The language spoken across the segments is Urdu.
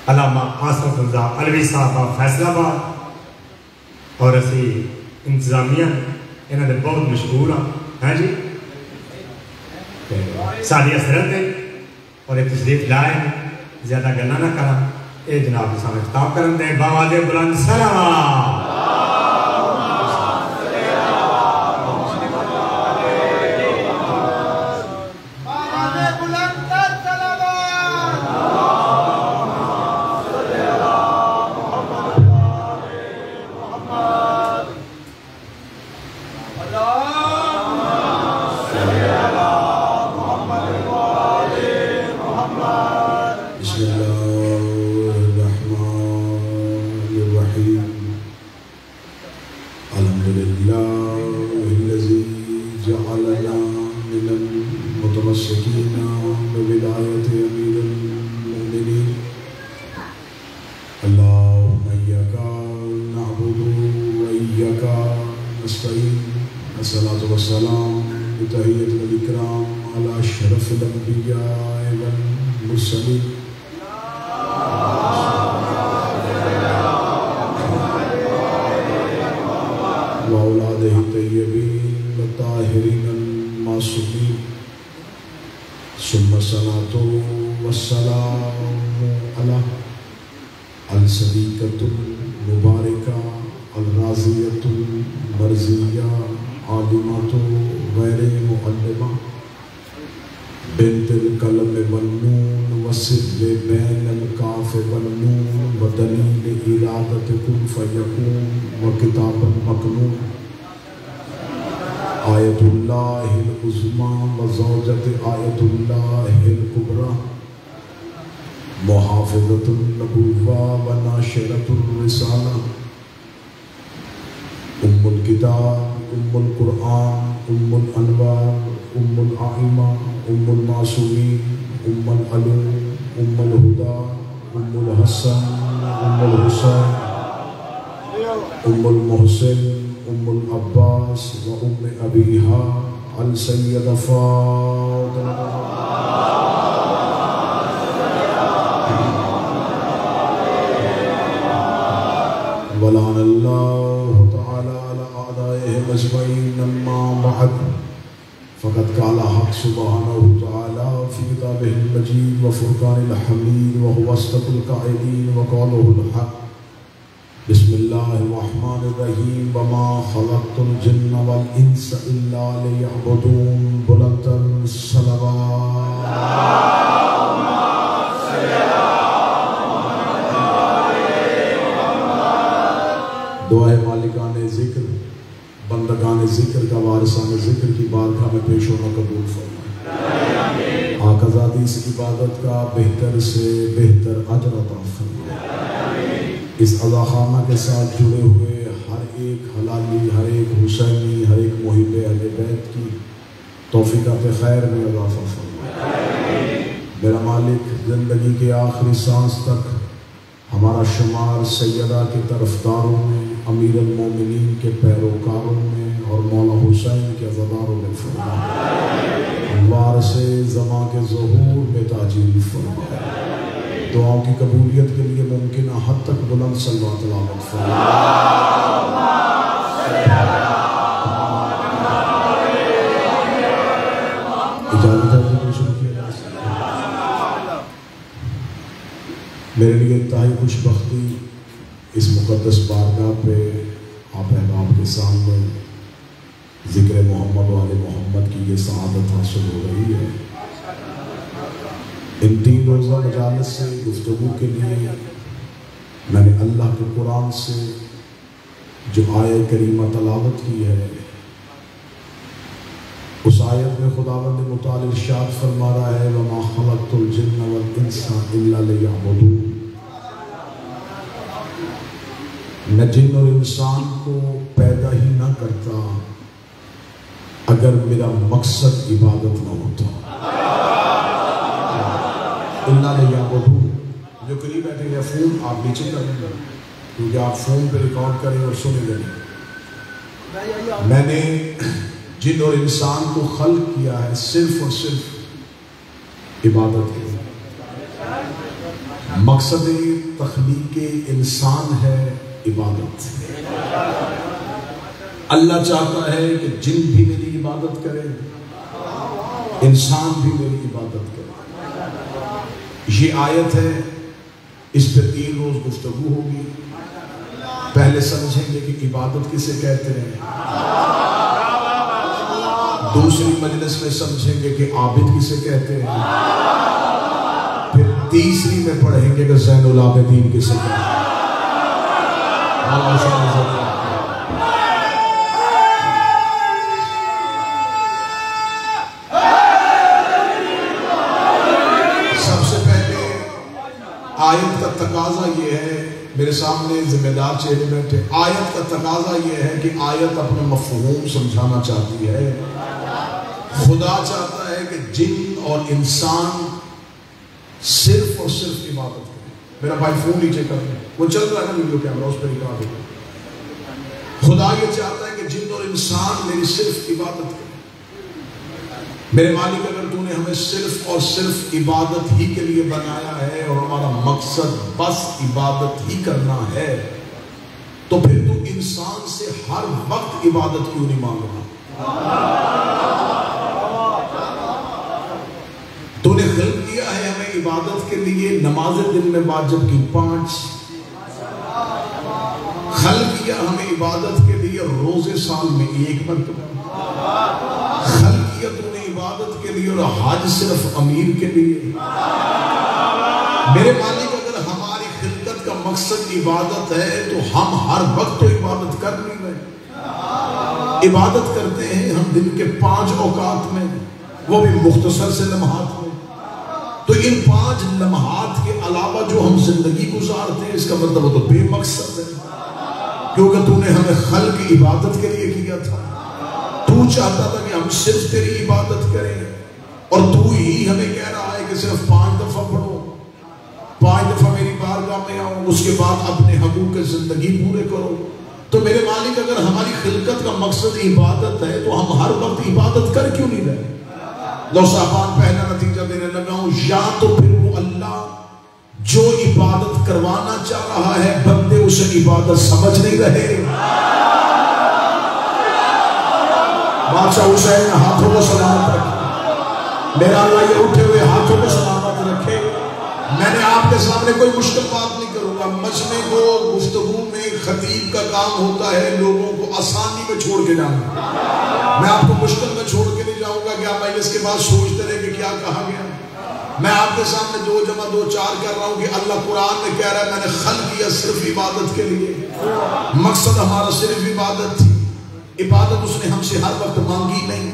علامہ آصف رضا علوی صاحبہ فیصل آباد، اور اسی انتظامیہ انہوں نے بہت مشہور ہیں جی ساری حسرت ہے اور ایک تشریف لائے زیادہ گلا نہ کرا اے جناب کے سامنے خطاب کرن دے باواد بلند سلام دعائے مالکان ذکر بندگان ذکر کا وارثان ذکر کی بارگاہ میں پیش ہونا قبول فرمائے۔ آقا زادی اس عبادت کا بہتر سے بہتر اجر عطا فرمائے۔ اس عزاخانہ کے ساتھ جڑے ہوئے ہر ایک حلالی، ہر ایک حسینی، ہر ایک محب اہل بیت کی توفیقات خیر میں اضافہ فرمائے۔ میرا مالک زندگی کے آخری سانس تک ہمارا شمار سیدہ کے طرفداروں میں، امیر المومنین کے پیروکاروں میں اور مولا حسین کے عزاداروں میں فرمائے۔ وارث زماں کے ظہور میں تاجیل فرمائے۔ دعاؤں کی قبولیت کے لیے ممکنہ حد تک بلند صلوات تلاوت فرمائے۔ اجازت ہے کہ شروع کیا جائے۔ میرے لیے انتہائی خوش بختی اس مقدس بارگاہ پہ آپ احباب کے سامنے ذکر محمد و آل محمد کی یہ سعادت حاصل ہو رہی ہے۔ ان 3 روزہ مجالس سے گفتگو کے لیے میں نے اللہ کے قرآن سے جو آیت کریمہ تلاوت کی ہے، اس آیت میں خداوند متعال ارشاد فرما رہا ہے وَمَا خَلَقْتُ الْجِنَّ وَالْإِنسَ إِلَّا لِيَعْبُدُونِ۔ میں جن اور انسان کو پیدا ہی نہ کرتا اگر میرا مقصد عبادت نہ ہوتا۔ اللہ لیعبدون، جو قریب بیٹھے ہیں فون آپ نیچے کر لیں کیونکہ آپ فون پہ ریکارڈ کریں اور سنیں گے۔ میں نے جن اور انسان کو خلق کیا ہے صرف اور صرف عبادت کے لیے۔ مقصد تخلیق انسان ہے عبادت. اللہ چاہتا ہے کہ جن بھی میری عبادت کرے، انسان بھی میری عبادت کرے. یہ آیت ہے، اس پہ 3 روز گفتگو ہوگی. پہلے سمجھیں گے کہ عبادت کسے کہتے ہیں، دوسری مجلس میں سمجھیں گے کہ عابد کسے کہتے ہیں، پھر تیسری میں پڑھیں گے کہ زین العابدین کسے کہتے ہیں. سب سے پہلے آیت کا تقاضا یہ ہے، میرے سامنے ذمہ دار چہرے بیٹھے، آیت کا تقاضا یہ ہے کہ آیت اپنا مفہوم سمجھانا چاہتی ہے. خدا چاہتا ہے کہ جن اور انسان صرف اور صرف عبادت کریں. میرا بھائی فون نیچے کر دیں، وہ چل رہا ہے نا ویڈیو کیمرہ، اس پہ ریکارڈ ہوگا. خدا یہ چاہتا ہے کہ جن اور انسان میری صرف عبادت کریں. میرے مالک اگر تو نے ہمیں صرف اور صرف عبادت ہی کے لیے بنایا ہے اور ہمارا مقصد بس عبادت ہی کرنا ہے، تو پھر تو انسان سے ہر وقت عبادت کیوں نہیں مانگ رہا؟ تو نے خلق کیا ہے ہمیں عبادت کے لیے، نماز دن میں واجب کی 5، خلق کیا ہمیں عبادت کے لیے روزے سال میں 1 مرتبہ، خلق کیا تو نے عبادت کے لیے اور حج صرف امیر کے لیے. میرے مالک اگر ہماری خلقت کا مقصد عبادت ہے تو ہم ہر وقت تو عبادت کر نہیں رہے. عبادت کرتے ہیں ہم دن کے 5 اوقات میں، وہ بھی مختصر سے لمحات میں. تو ان 5 لمحات کے علاوہ جو ہم زندگی گزارتے ہیں، اس کا مطلب وہ تو بے مقصد ہے، کیونکہ تو نے ہمیں خلق عبادت کے لیے کیا تھا. تو چاہتا تھا کہ ہم صرف تیری عبادت کریں، اور تو ہی ہمیں کہہ رہا ہے کہ صرف 5 دفعہ پڑھو، 5 دفعہ میری بارگاہ میں آؤ، اس کے بعد اپنے حقوق زندگی پورے کرو. تو میرے مالک اگر ہماری خلقت کا مقصد عبادت ہے تو ہم ہر وقت عبادت کر کیوں نہیں رہے؟ لو صاحبان پہلا نتیجہ دینے لگا ہوں، یا تو پھر وہ اللہ جو عبادت کروانا چاہ رہا ہے بندے اسے عبادت سمجھ نہیں رہے. بادشاہ حسین ہاتھوں کو سلامت رکھے، میرا اللہ یہ اٹھے ہوئے ہاتھوں کو سلامت رکھے. میں نے آپ کے سامنے کوئی مشکل بات نہیں کروں گا. مجمع کو گفتگو میں خطیب کا کام ہوتا ہے لوگوں کو آسانی میں چھوڑ کے جانا. میں آپ کو مشکل میں چھوڑ کے نہیں جاؤں گا کہ آپ اس کے بعد سوچتے رہے کہ کیا کہا گیا. میں آپ کے سامنے 2 جمع 2 4 کر رہا ہوں کہ اللہ قرآن میں کہہ رہا ہے میں نے خلق کیا صرف عبادت کے لیے. مقصد ہمارا صرف عبادت تھی. عبادت اس نے ہم سے ہر وقت مانگی نہیں.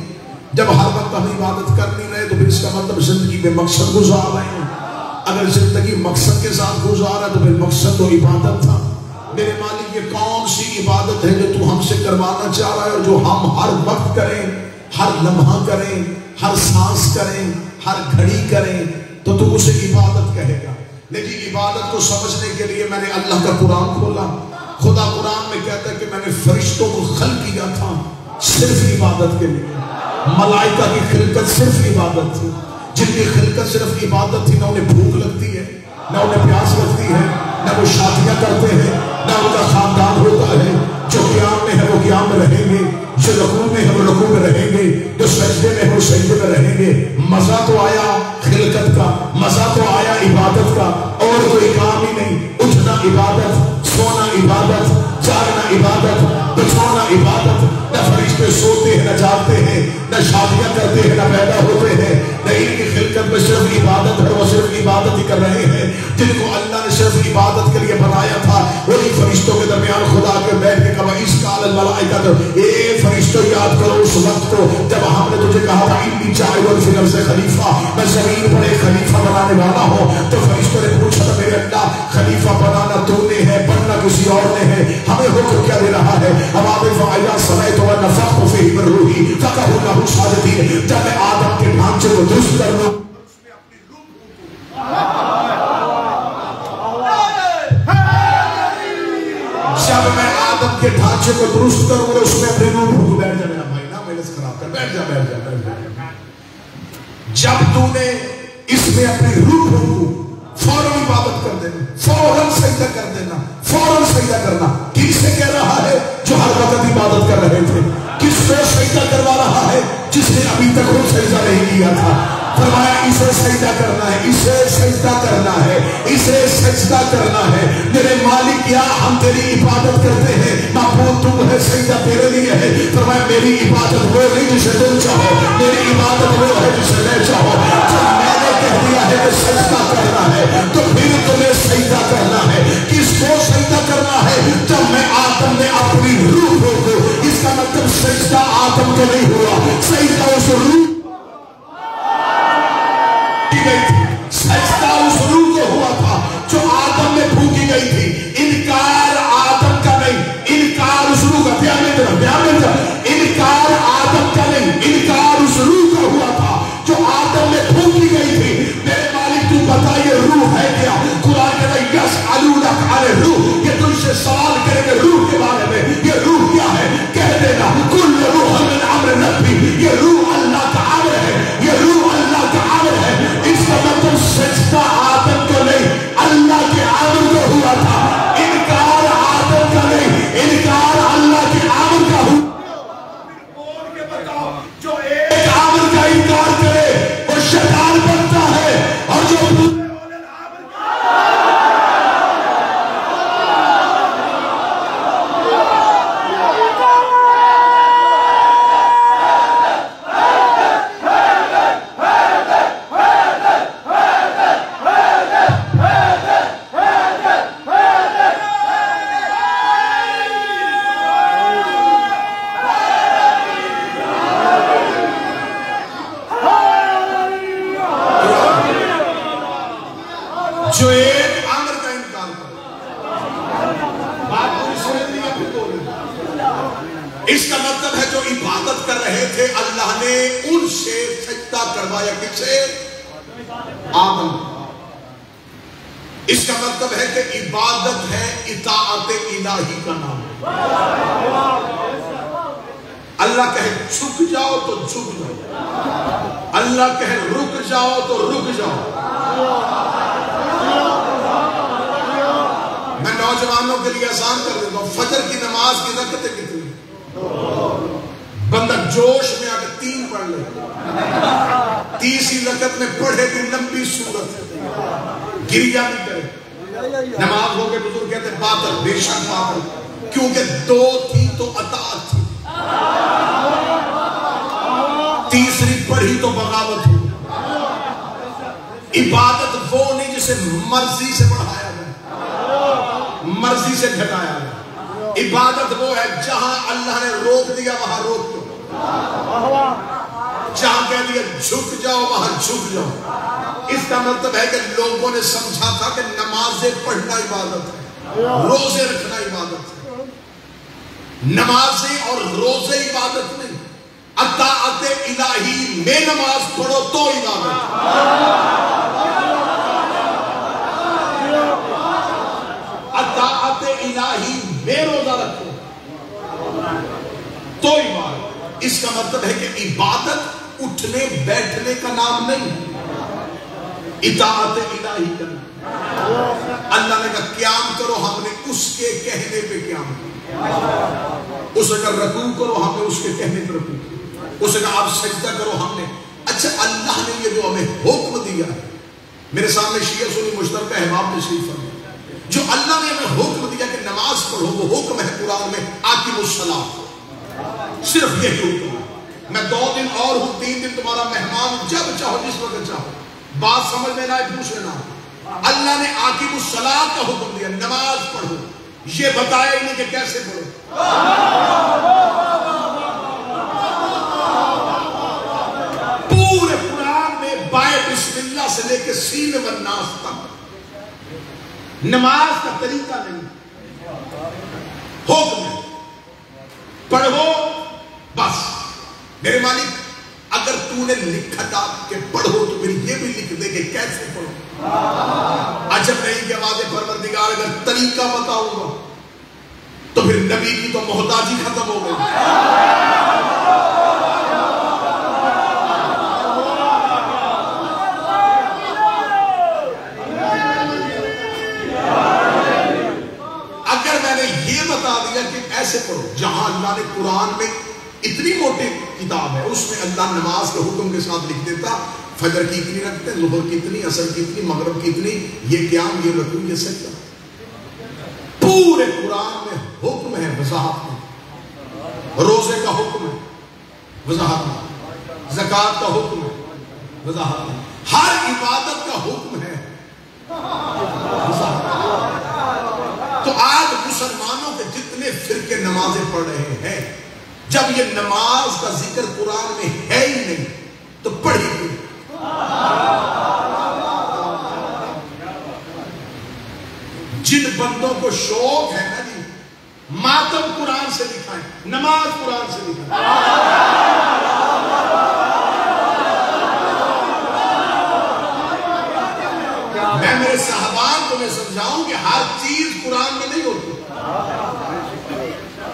جب ہر وقت ہم عبادت کر نہیں رہے تو پھر اس کا مطلب زندگی میں مقصد گزار رہے ہیں. اگر زندگی مقصد کے ساتھ گزارا تو پھر مقصد تو عبادت تھا. میرے مالک یہ کون سی عبادت ہے جو تو ہم سے کروانا چاہ رہا ہے اور جو ہم ہر وقت کریں، ہر لمحہ کریں، ہر سانس کریں، ہر گھڑی کریں تو تو اسے عبادت کہے گا. لیکن عبادت کو سمجھنے کے لیے میں نے اللہ کا قرآن کھولا. خدا قرآن میں کہتا ہے کہ میں نے فرشتوں کو خلق کیا تھا صرف عبادت کے لیے. ملائکہ کی خلقت صرف عبادت تھی. جن کی خلقت صرف عبادت تھی، نہ انہیں بھوک لگتی ہے، نہ انہیں پیاس لگتی ہے، نہ وہ شادیاں کرتے ہیں، نہ ان کا خاندان ہوتا ہے. جو قیام میں ہے وہ قیام میں رہیں گے، جو رکوع میں ہے وہ رکوع میں رہیں گے، جو سجدے میں ہے وہ سجدے میں رہیں گے. مزہ تو آیا خلقت کا، مزہ تو آیا عبادت کا، اور کوئی کام ہی نہیں. اٹھنا عبادت، سونا عبادت، جاگنا عبادت، بچھونا عبادت. نہ فرشتے سوتے ہیں، نہ جاگتے ہیں، نہ شادیاں کرتے ہیں، نہ پیدا ہوتے ہیں. نہ ان کی خلقت میں صرف عبادت ہے، وہ صرف عبادت ہی کر رہے ہیں. جن کو اللہ نے صرف عبادت کے لیے بنایا تھا وہی فرشتوں کے درمیان خدا کے بیٹھ کے کہا اس قال الملائکہ، اے فرشتوں یاد کرو اس وقت کو جب ہم نے تجھے کہا تھا انی جاعل فی الارض خلیفہ، میں زمین پر ایک خلیفہ بنانے والا ہوں. تو فرشتوں نے پوچھا تھا میرے اللہ خلیفہ بنانا تو نے ہے، بننا کسی اور نے ہے، ہمیں حکم کیا دے رہا ہے؟ فَإِذَا سَمِعْتُ وَنَفَخْتُ فِيهِ مِن رُوحِي فَقَعُوا لَهُ سَاجِدِينَ. جب میں آدم کے ڈھانچے کو درست کر لوں، جب میں آدم کے ڈھانچے کو درست کروں گا اس میں اپنی روح پھونکوں. بیٹھ جا میرا بھائی، نہ مجلس خراب کر، بیٹھ جا بیٹھ جا بیٹھ جا. جب تو نے اس میں اپنی روح پھونکوں فوراً عبادت کر دینا، فوراً سجدہ کر دینا، فوراً سجدہ کرنا۔ کس سے کہہ رہا ہے؟ جو ہر وقت عبادت کر رہے تھے۔ کس کو سجدہ کروا رہا ہے؟ جس نے ابھی تک خود سجدہ نہیں کیا تھا۔ فرمایا اسے سجدہ کرنا ہے، اسے سجدہ کرنا ہے، اسے سجدہ کرنا ہے۔ میرے مالک کیا ہم تیری عبادت کرتے ہیں؟ معبود تو ہے، سجدہ تیرے لیے ہے۔ فرمایا میری عبادت وہ نہیں جسے تم چاہو، میری عبادت وہ ہے جسے میں چاہو۔ جب میں نے کہہ دیا ہے کہ سجدہ کرنا ہے تو پھر تمہیں سجدہ کرنا ہے۔ کس کو سجدہ کرنا ہے؟ جب میں آدم نے اپنی روح کو، اس کا مطلب سجدہ آدم کو نہیں ہوا، سجدہ اس روح گئی تھی، سجدہ اس روح کو ہوا تھا جو آدم میں پھونکی گئی تھی۔ انکار آدم کا نہیں، انکار اس روح کا، دھیان میں انکار آدم کا نہیں، انکار اس روح کا ہوا تھا جو آدم میں پھونکی گئی تھی۔ میرے مالک تو بتا یہ روح ہے کیا؟ قرآن کہتا ہے یسألونک عن الروح، یہ تجھ سے سوال کرے گا روح کے بارے میں، یہ روح کیا ہے؟ کہہ دینا کل روح من امر ربی، یہ روح اللہ کا امر ہے، یہ روح اللہ کا امر ہے۔ اس کا مطلب سجدہ آدم کو نہیں، اللہ کے امر کو ہوا تھا۔ انکار آدم کا نہیں، انکار اللہ کے امر کا ہوا۔ بول کے بتاؤ جو ایک امر کا انکار کرے وہ شیطان بنتا ہے، اور جو جو ایک امر کا انکار کرے، بات پوری سمجھ لیا پھر بولے۔ اس کا مطلب ہے جو عبادت کر رہے تھے اللہ نے ان سے سجدہ کروایا، کس سے؟ آدم۔ اس کا مطلب ہے کہ عبادت ہے اطاعت الہی کا نام۔ اللہ کہے جھک جاؤ تو جھک جاؤ، اللہ کہے رک جاؤ تو رک جاؤ۔ میں نوجوانوں کے لیے آسان کر دیتا ہوں، فجر کی نماز کی رکعتیں کتنی؟ بندہ جوش میں آ کے 3 پڑھ لے، تیسری رکعت میں پڑھے بھی لمبی سورت، گریا بھی کرے، نماز ہو کے بزرگ کہتے ہیں باطل، بے شک باطل، کیونکہ 2 تھی تو اطاعت تھی، تیسری پڑھی تو بغاوت ہوئی۔ عبادت وہ نہیں جسے مرضی سے بڑھایا گیا، مرضی سے گھٹایا گیا۔ عبادت وہ ہے جہاں اللہ نے روک دیا وہاں روک دو، جہاں کہہ دیا جھک جاؤ وہاں جھک جاؤ۔ اس کا مطلب ہے کہ لوگوں نے سمجھا تھا کہ نمازیں پڑھنا عبادت ہے، روزے رکھنا عبادت ہے۔ نمازیں اور روزے عبادت نہیں، اطاعت الہی میں نماز پڑھو تو عبادت، اطاعت الہی میں روزہ رکھو تو عبادت۔ اس کا مطلب ہے کہ عبادت اٹھنے بیٹھنے کا نام نہیں، اطاعت الہی کا نام۔ اللہ نے کہا قیام کرو، ہم نے اس کے کہنے پہ قیام کرو۔ اس نے کہا رکوع کرو، ہم نے اس کے کہنے پہ رکوع کرو۔ اس نے کہا آپ سجدہ کرو، ہم نے۔ اچھا اللہ نے یہ جو ہمیں حکم دیا ہے، میرے سامنے شیعہ سنی مشترکہ احباب تشریف فرمائے، جو اللہ نے ہمیں حکم دیا کہ نماز پڑھو، وہ حکم ہے قرآن میں آقیموا الصلاۃ، صرف یہ حکم ہے۔ میں 2 دن اور ہوں، 3 دن تمہارا مہمان، جب چاہو جس وقت چاہو، بات سمجھ میں نہ آئے پوچھ لینا۔ اللہ نے آقیموا الصلاۃ کا حکم دیا، نماز پڑھو، یہ بتایا ہی نہیں کہ کیسے پڑھو۔ پورے قرآن میں بائے بسم اللہ سے لے کے سین والناس تک نماز کا طریقہ نہیں، حکم ہے پڑھو بس۔ میرے مالک اگر تو نے لکھا تھا کہ پڑھو تو پھر یہ بھی لکھ دے کہ کیسے پڑھو۔ عجب نہیں کہ آواز پروردگار اگر طریقہ بتاؤں گا تو پھر نبی کی تو محتاجی ختم ہو گئی۔ یہ بتا دیا کہ ایسے پڑھو. جہاں اللہ نے قرآن میں اتنی موٹی کتاب ہے اس میں اللہ نماز کے حکم کے ساتھ لکھ دیتا فجر کی اتنی رکھتے ہیں, ظہر کی اتنی, عصر کی اتنی, مغرب کی اتنی, یہ قیام, یہ رکوع, یہ سجدہ. پورے قرآن میں حکم ہے وضاحت میں. روزے کا حکم ہے وضاحت میں, زکوٰۃ کا حکم ہے وضاحت میں, ہر عبادت کا حکم ہے وضاحت میں. تو آج مسلمانوں کے جتنے فرقے نمازیں پڑھ رہے ہیں, جب یہ نماز کا ذکر قرآن میں ہے ہی نہیں تو پڑھی گئی. جن بندوں کو شوق ہے نا جی ماتم قرآن سے دکھائیں, نماز قرآن سے دکھائیں. میں میرے صحابان کو میں سمجھاؤں کہ ہر چیز قرآن میں نہیں ہوتی.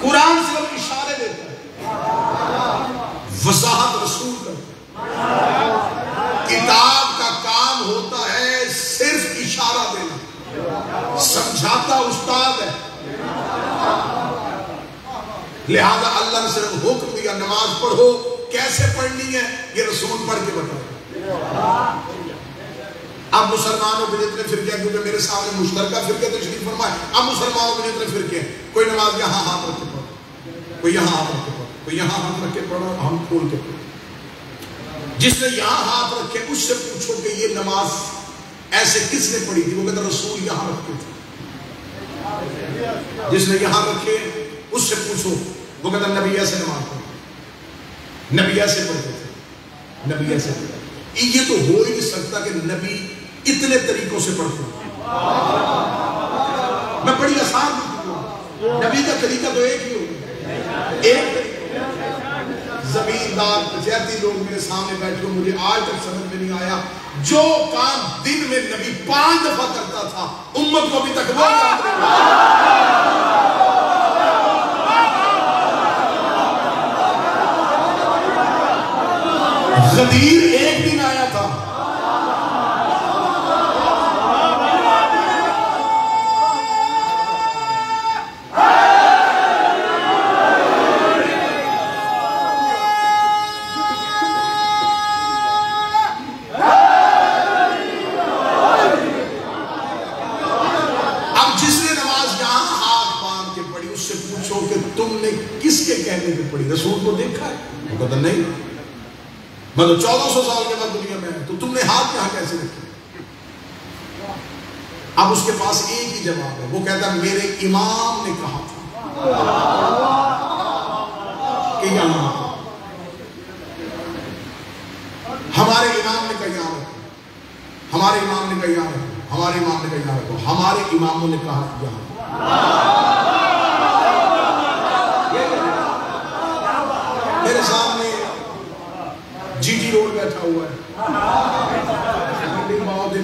قرآن صرف اشارے دیتا ہے, وضاحت رسول کا. کتاب کا کام ہوتا ہے صرف اشارہ دینا, سمجھاتا استاد ہے. لہذا اللہ نے صرف حکم دیا نماز پڑھو, کیسے پڑھنی ہے یہ رسول پڑھ کے بتایا. اب مسلمانوں کے جتنے فرقے ہیں, کیونکہ میرے سامنے مشترکہ فرقے تشریف فرمائے, اب مسلمانوں کے جتنے فرقے ہیں, کوئی نماز یہاں ہاتھ رکھ کے پڑھو, کوئی یہاں ہاتھ رکھ کے پڑھو, کوئی یہاں ہاتھ رکھ کے پڑھو, ہم کھول کے پڑھو. جس نے یہاں ہاتھ رکھے اس سے پوچھو کہ یہ نماز ایسے کس نے پڑھی تھی, وہ کہتا رسول یہاں رکھتے تھے. جس نے یہاں رکھے اس سے پوچھو, وہ کہتا نبی ایسے نماز پڑھتے, نبی ایسے پڑھتے تھے, نبی ایسے پڑھتے. یہ تو ہو ہی نہیں سکتا کہ نبی اتنے طریقوں سے پڑھتے. میں بڑی آسان نبی کا طریقہ تو ایک ہی ہوگا, ایک زمیندار پنچایتی لوگ میرے سامنے بیٹھے, مجھے آج تک سمجھ میں نہیں آیا جو کام دن میں نبی 5 دفعہ کرتا تھا امت کو ابھی تک وہ یاد نہیں. غدیر ایک دن آیا تھا, پڑھی, رسول کو دیکھا ہے, وہ کہتا نہیں میں تو 1400 سال کے بعد دنیا میں ہے, تو تم نے ہاتھ یہاں کیسے رکھے. اب اس کے پاس ایک ہی جواب ہے, وہ کہتا میرے امام نے کہا تھا کہ یہاں, ہمارے امام نے کہا یہاں رکھو, ہمارے امام نے کہا یہاں رکھو, ہمارے امام نے کہا یہاں رکھو, ہمارے اماموں نے کہا یہاں. میرے سامنے جی ٹی روڈ بیٹھا ہوا ہے,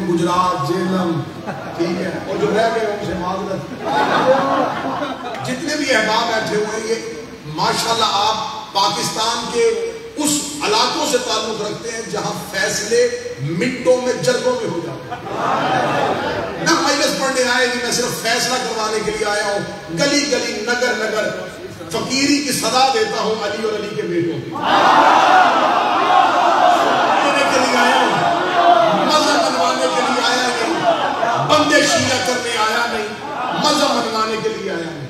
گجرات, جیلم, ٹھیک ہے, اور جو رہ گئے ان سے معذرت. جتنے بھی احباب بیٹھے ہوئے ہیں یہ ماشاءاللہ آپ پاکستان کے اس علاقوں سے تعلق رکھتے ہیں جہاں فیصلے منٹوں میں جرگوں میں ہو جاتے ہیں. نہ مجلس پڑھنے آئے نہیں, میں صرف فیصلہ کروانے کے لیے آیا ہوں. گلی گلی نگر نگر فقیری کی صدا دیتا ہوں علی اور علی کے بیٹوں کی. کے لیے آیا ہوں, مذہب منوانے کے لیے آیا نہیں, بندے شیعہ کرنے آیا نہیں, مذہب منوانے کے لیے آیا نہیں,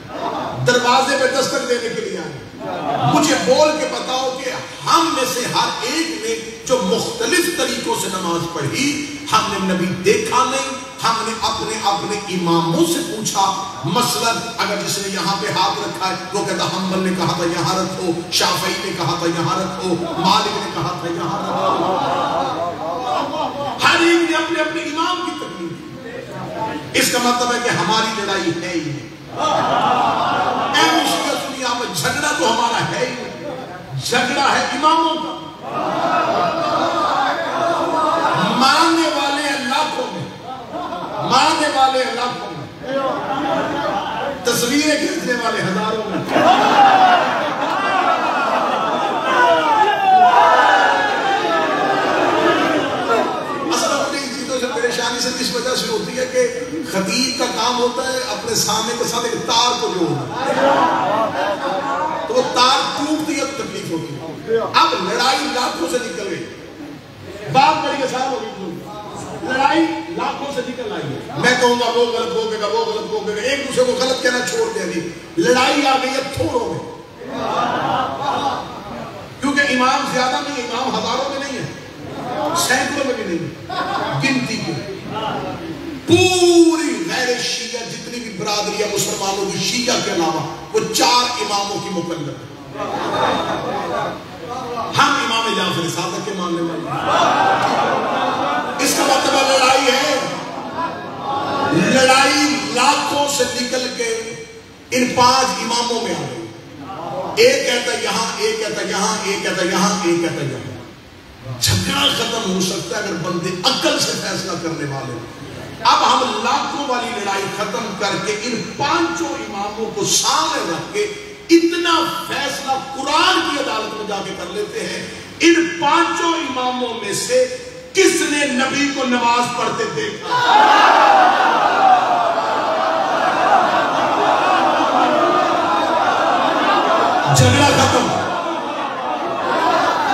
دروازے پہ دستک دینے کے لیے آیا نہیں. مجھے بول کے بتاؤ کہ ہم میں سے ہر ایک نے جو مختلف طریقوں سے نماز پڑھی, ہم نے نبی دیکھا نہیں, ہم نے اپنے اپنے اماموں سے پوچھا. مثلا اگر جس نے یہاں پہ ہاتھ رکھا ہے وہ کہتا حنبل نے کہا تھا یہاں رکھو, شافعی نے کہا تھا یہاں رکھو, مالک نے کہا تھا یہاں رکھو. ہر ایک نے اپنے اپنے امام کی تکلیف کی. اس کا مطلب ہے کہ ہماری لڑائی ہے ہی نہیں. اے مشکل دنیا میں جھگڑا تو ہمارا ہے ہی نہیں, جھگڑا ہے اماموں کا. ماننے والے لاکھوں میں, ماننے والے لاکھوں میں, تصویریں کھینچنے والے ہزاروں میں. اصل اپنی چیزوں سے پریشانی سے اس وجہ سے ہوتی ہے کہ خطیب کا کام ہوتا ہے اپنے سامنے کے ساتھ ایک تار کو جوڑنا، تو وہ تار ٹوٹتی ہے تو تکلیف ہوتی ہے۔ اب لڑائی لاکھوں سے نکل گئی، بات بڑی آسان ہو گئی، لڑائی لاکھوں سے نکل آئی ہے۔ میں کہوں گا وہ غلط بولے گا، وہ غلط بولے گا، ایک دوسرے کو غلط کہنا چھوڑ دیا نہیں، لڑائی آ گئی ہے تھوڑوں میں، کیونکہ امام زیادہ نہیں ہے، امام ہزاروں میں نہیں ہے، سینکڑوں میں بھی نہیں ہے، گنتی کی پوری غیر شیعہ جتنی بھی برادری ہے مسلمانوں کی شیعہ کے علاوہ وہ 4 اماموں کی مقلد ہے۔ ہم امام جعفر صادق کے ماننے والے، اس کا مطلب لڑائی ہے، لڑائی لاکھوں سے نکل کے ان 5 اماموں میں آ گئی، ایک کہتا یہاں، ایک کہتا یہاں، ایک کہتا یہاں، ایک کہتا یہاں۔ جھگڑا ختم ہو سکتا ہے اگر بندے عقل سے فیصلہ کرنے والے۔ اب ہم لاکھوں والی لڑائی ختم کر کے ان 5 اماموں کو سامنے رکھ کے اتنا فیصلہ قرآن کی عدالت میں جا کے کر لیتے ہیں، ان 5 اماموں میں سے کس نے نبی کو نماز پڑھتے دیکھا؟ جھگڑا ختم،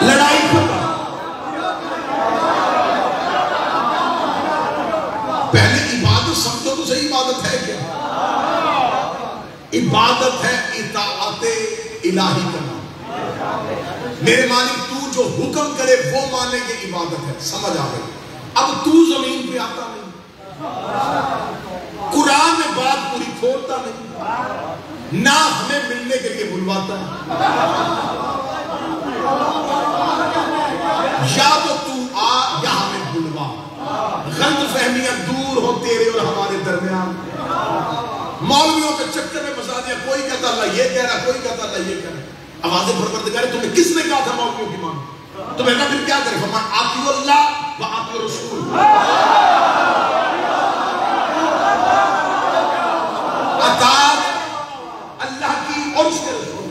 لڑائی ختم۔ پہلے عبادت سمجھو تو صحیح، عبادت ہے کیا؟ عبادت ہے اطاعت الہی کا نام۔ میرے مالک تو جو حکم کرے وہ مانے یہ عبادت ہے، سمجھ آ گئی؟ اب تو زمین پہ آتا نہیں، قرآن میں بات پوری کھولتا نہیں، نہ ہمیں ملنے کے لیے بلواتا ہے، یا تو آ یا ہمیں بلوا۔ غلط فہمیاں دور ہو تیرے اور ہمارے درمیان، مولویوں کے چکر میں پھنسا دیا، کوئی کہتا اللہ یہ کہہ رہا، کوئی کہتا اللہ یہ کہہ رہا۔ آواز پروردگار تمہیں کس نے کہا تھا مولویوں کی مانو؟ تمہیں نہ پھر کیا کرے؟ فرمایا آتیو اللہ و آتیو رسول، اطاعت اللہ کی اور اس کے رسول۔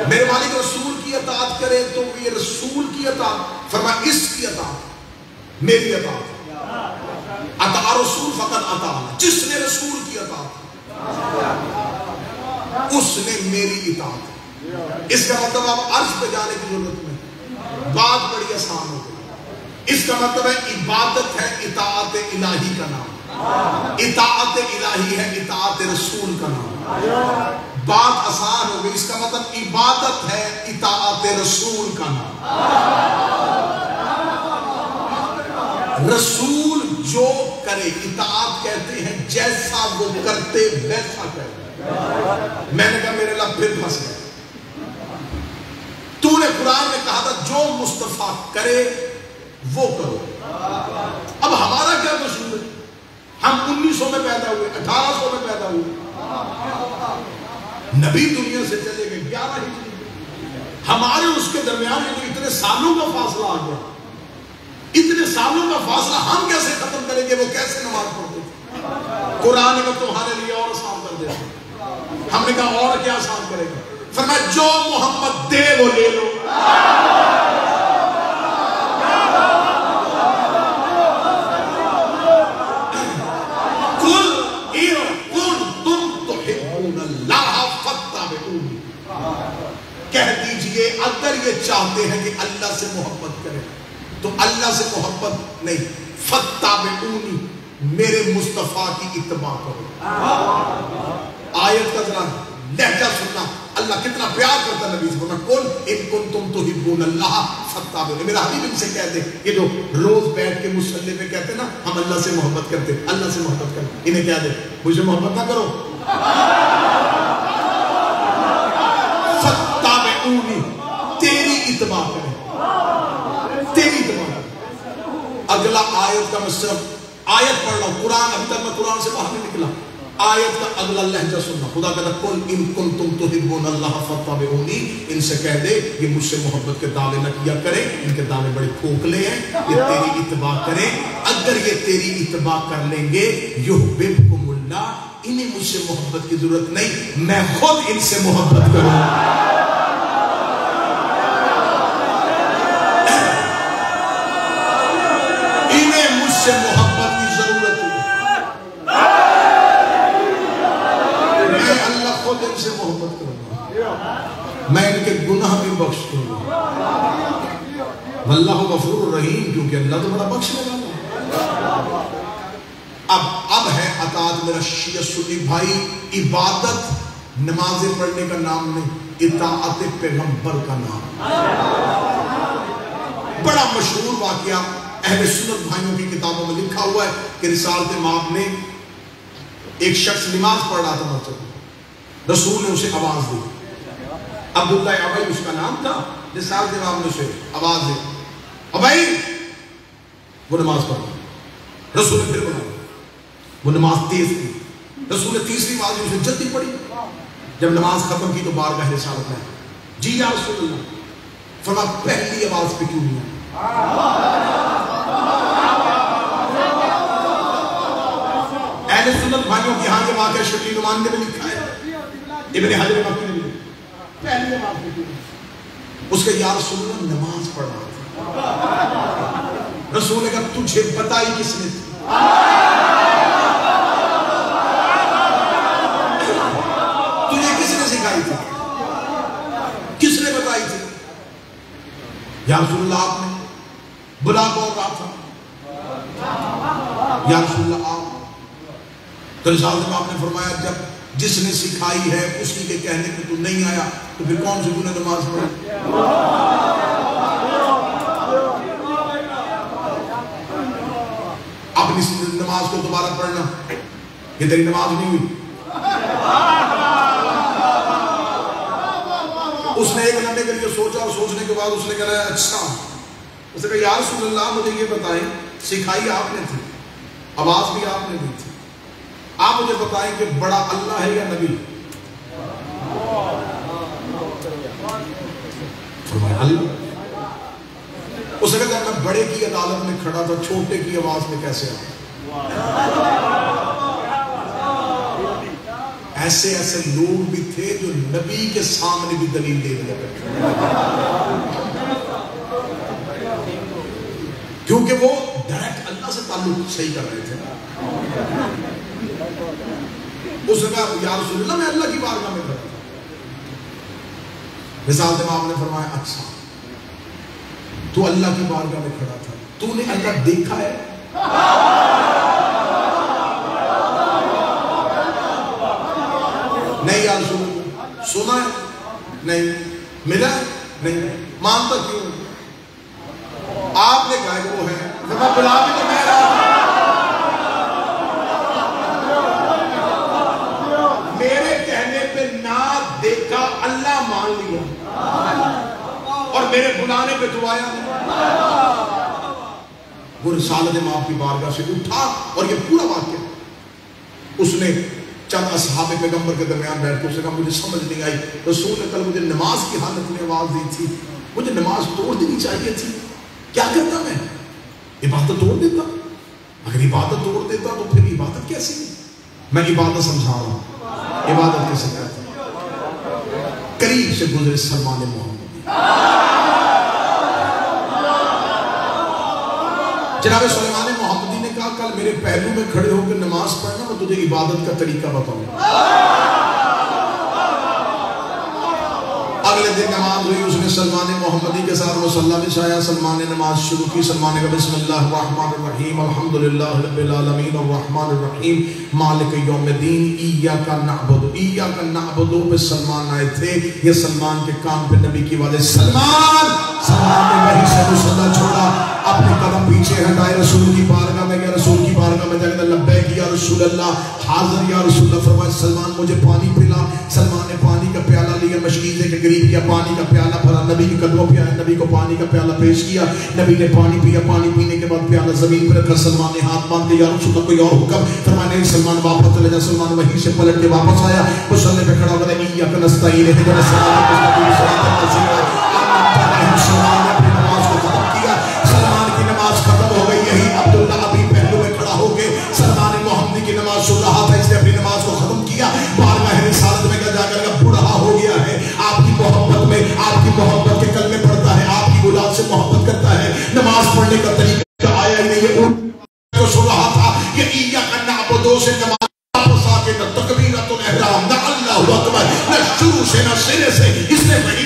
میرے مالک رسول کی اطاعت کرے تو یہ رسول کی اطاعت، فرمایا اس کی اطاعت میری اطاعت، اطاع رسول فقط اطاع، جس نے رسول کی اطاعت اس نے میری اطاعت۔ اس کا مطلب اب عرش پہ جانے کی ضرورت نہیں، بات بڑی آسان ہو گئی۔ اس کا مطلب ہے عبادت ہے اطاعت الہی کا نام، اطاعت الہی ہے اطاعت رسول کا نام، بات آسان ہو گئی۔ اس کا مطلب عبادت ہے اطاعت رسول کا نام۔ رسول جو کرے، اطاعت کہتے ہیں جیسا وہ کرتے ویسا کرے۔ میں نے کہا میرے لب پھر پھنس گئے، تو نے قرآن میں کہا تھا جو مصطفیٰ کرے وہ کرو، اب ہمارا کیا قصور ہے؟ ہم 1900 میں پیدا ہوئے، 1800 میں پیدا ہوئے، نبی دنیا سے چلے گئے 11 ہجری، ہمارے اس کے درمیان میں اتنے سالوں کا فاصلہ آ گیا، اتنے سالوں کا فاصلہ ہم کیسے ختم کریں گے؟ وہ کیسے نماز پڑھتے تھے؟ قرآن نے تمہارے لیے اور آسان کر دیا، ہم نے کہا اور کیا آسان کرے گا؟ فرمایا جو محمد دے وہ لے لو، کہہ دیجئے اگر یہ چاہتے ہیں کہ اللہ سے محبت کریں تو اللہ سے محبت نہیں، فَاتَّبِعُونِی، میرے مصطفیٰ کی اتباع کرو۔ آیت کا ذرا لہجہ سننا، اللہ کتنا پیار کرتا نبی سے، بولنا قُلْ إِن كُنتُمْ تُحِبُّونَ اللَّهَ فَاتَّبِعُونِی۔ میرا حبیب ان سے کہہ دے، یہ جو روز بیٹھ کے مصلی میں کہتے ہیں نا ہم اللہ سے محبت کرتے، اللہ سے محبت کرتے، انہیں کہہ دے مجھے محبت نہ کرو، تیری اتباع کریں، تیری اتباع کریں۔ اگلا آیت کا میں صرف آیت پڑھ رہا ہوں، قرآن ابھی تک میں قرآن سے باہر نہیں نکلا، آیت کا اگلا لہجہ سننا۔ خدا کہتا قُلْ إِن كُنتُمْ تُحِبُّونَ اللَّهَ فَاتَّبِعُونِی، ان سے کہہ دے یہ مجھ سے محبت کے دعوے نہ کیا کریں، ان کے دعوے بڑے کھوکھلے ہیں، یہ تیری اتباع کریں۔ اگر یہ تیری اتباع کر لیں گے یحببکم اللہ، انہیں مجھ سے محبت کی ضرورت نہیں، میں خود ان سے محبت کروں۔ انہیں مجھ سے محبت کی ضرورت ہے، میں ان کے گناہ بھی بخش دوں گا. واللہ غفور الرحیم، کیونکہ اللہ تو بڑا بخشنے والا ہے. اب ہے اطاعت. میرا شیعہ سنی بھائی، عبادت نمازیں پڑھنے کا نام نہیں، اطاعت پیغمبر کا نام. بڑا مشہور واقعہ اہل سنت بھائیوں کی کتابوں میں لکھا ہوا ہے کہ رسالت امام نے ایک شخص نماز پڑھ رہا تھا مسجد میں، رسول نے اسے آواز دی. عبداللہ ابئی اس کا نام تھا. رسالت امام نے اسے آواز دی، ابئی. وہ نماز پڑھ رہا. رسول نے پھر بلایا، وہ نماز تیز کی. رسول نے تیسری بار اسے جلدی پڑھی. جب نماز ختم کی تو بارگاہ رسالت میں، جی یا رسول اللہ. فرمایا پہلی آواز پہ کیوں نہیں؟ اہل سنت بھائیوں کی یہاں کے واقعہ شبیر نعمان نے بھی لکھا ہے، ابن حجر مکی نے بھی لکھا. پہلی آواز پہ کیوں نہیں؟ اس کے یا رسول اللہ نماز پڑھ رہا تھا. رسول نے کہا تجھے بتائی کس نے تھی؟ تجھے کس نے سکھائی تھی؟ کس نے بتائی تھی؟ یا رسول اللہ آپ نے. بلا کون رہا تھا؟ یا رسول اللہ آپ. تو رسالت میں آپ نے فرمایا جب جس نے سکھائی ہے اسی کے کہنے پہ تو نہیں آیا تو پھر کون سے تُو نے نماز پڑھی؟ اپنی نماز کو دوبارہ پڑھنا، یہ تیری نماز نہیں ہوئی. اس نے ایک لمحے کے لیے سوچا اور سوچنے کے بعد اس نے کہا اچھا. اس نے کہا یا رسول اللہ مجھے یہ بتائیں، سکھائی آپ نے تھی، آواز بھی آپ نے دی تھی، آپ مجھے بتائیں کہ بڑا اللہ ہے یا نبی؟ فرمایا اللہ. اس نے کہا میں بڑے کی عدالت میں کھڑا تھا، چھوٹے کی آواز میں کیسے آیا؟ ایسے ایسے لوگ بھی تھے جو نبی کے سامنے بھی دلیل دے دیا کرتے، کیونکہ وہ ڈائریکٹ اللہ سے تعلق صحیح کر رہے تھے. اس نے کہا یا رسول اللہ میں اللہ کی بارگاہ میں کھڑا تھا. رسالت امام نے فرمایا اچھا تو اللہ کی بارگاہ میں کھڑا تھا، تو نے اللہ دیکھا ہے؟ نہیں یا رسول اللہ. سنا ہے؟ نہیں. ملا ہے؟ نہیں. مانتا کیوں؟ آپ نے کہا کہ وہ ہے. میں بلا بھی تو میں رہا میرے کہنے پہ نہ دیکھا، اللہ مان لیا اور میرے بلانے پہ تو آیا نہیں. وہ رسالت امام کی بارگاہ سے اٹھا اور یہ پورا واقعہ اس نے چند اصحاب پیغمبر کے درمیان بیٹھ کے اس نے کہا مجھے سمجھ نہیں آئی، رسول نے کل مجھے نماز کی حالت میں آواز دی تھی، مجھے نماز توڑ دینی چاہیے تھی، کیا کرتا میں؟ عبادت توڑ دیتا. اگر عبادت توڑ دیتا تو پھر عبادت کیسی؟ میں عبادت سمجھا رہا ہوں، عبادت کیسے کرتا؟ قریب سے گزرے سلمان محمدی. جناب سلمان محمدی نے کہا کل میرے پہلو میں کھڑے ہو کے نماز پڑھنا، میں تجھے عبادت کا طریقہ بتاؤں. اگلے دن نماز ہوئی، اس نے سلمان محمدی کے ساتھ مصلی میں آیا. سلمان نے نماز شروع کی. سلمان نے کہا بسم اللہ الرحمن الرحیم الحمدللہ رب العالمین الرحمن الرحیم مالک یوم الدین ایاک نعبد ایاک نعبد. پہ سلمان آئے تھے، یہ سلمان کے کان پہ نبی کی آواز. سلمان نے وہیں سے مصلی چھوڑا، اپنے قدم پیچھے ہٹائے، رسول کی بارگاہ میں گیا. رسول کی بارگاہ میں جا کے لبیک یا رسول اللہ، حاضر یا رسول اللہ. فرمایا سلمان مجھے پانی پلا. سلمان نے پانی کا پیالہ لیا، مشکیزے کے قریب کیا، پانی کا پیالہ بھرا، نبی کے قدموں پہ آیا، نبی کو پانی کا پیالہ پیش کیا. نبی نے پانی پیا. پانی پینے کے بعد پیالہ زمین پر رکھا. سلمان نے ہاتھ باندھ کے یا رسول اللہ کوئی اور حکم؟ فرمایا نہیں. سلمان واپس چلے جا. سلمان وہیں سے پلٹ کے واپس آیا، مصلی پہ کھڑا ہو گیا. ایاک نستعین اهدنا الصراط المستقیم. سلمان نے اپنی نماز کو ختم کیا. سلمان کی نماز ختم ہو گئی. یہی عبداللہ ابھی پہلو میں کھڑا ہو کے سلمان محمدی کی نماز سن رہا تھا، اس نے اپنی نماز کو ختم کیا. بارگاہ رسالت میں جا کر کا بوڑھا ہو گیا ہے، آپ کی محبت میں، آپ کی محبت کے کلمے پڑھتا ہے، آپ کی اولاد سے محبت کرتا ہے. نماز پڑھنے کا طریقہ آیا ہی نہیں. یہ جو سن رہا تھا یہ ایاک نعبد سے نماز واپس آ کے نہ تکبیرۃ الاحرام نہ اللہ اکبر نہ شروع سے نہ سرے سے، اس نے وہی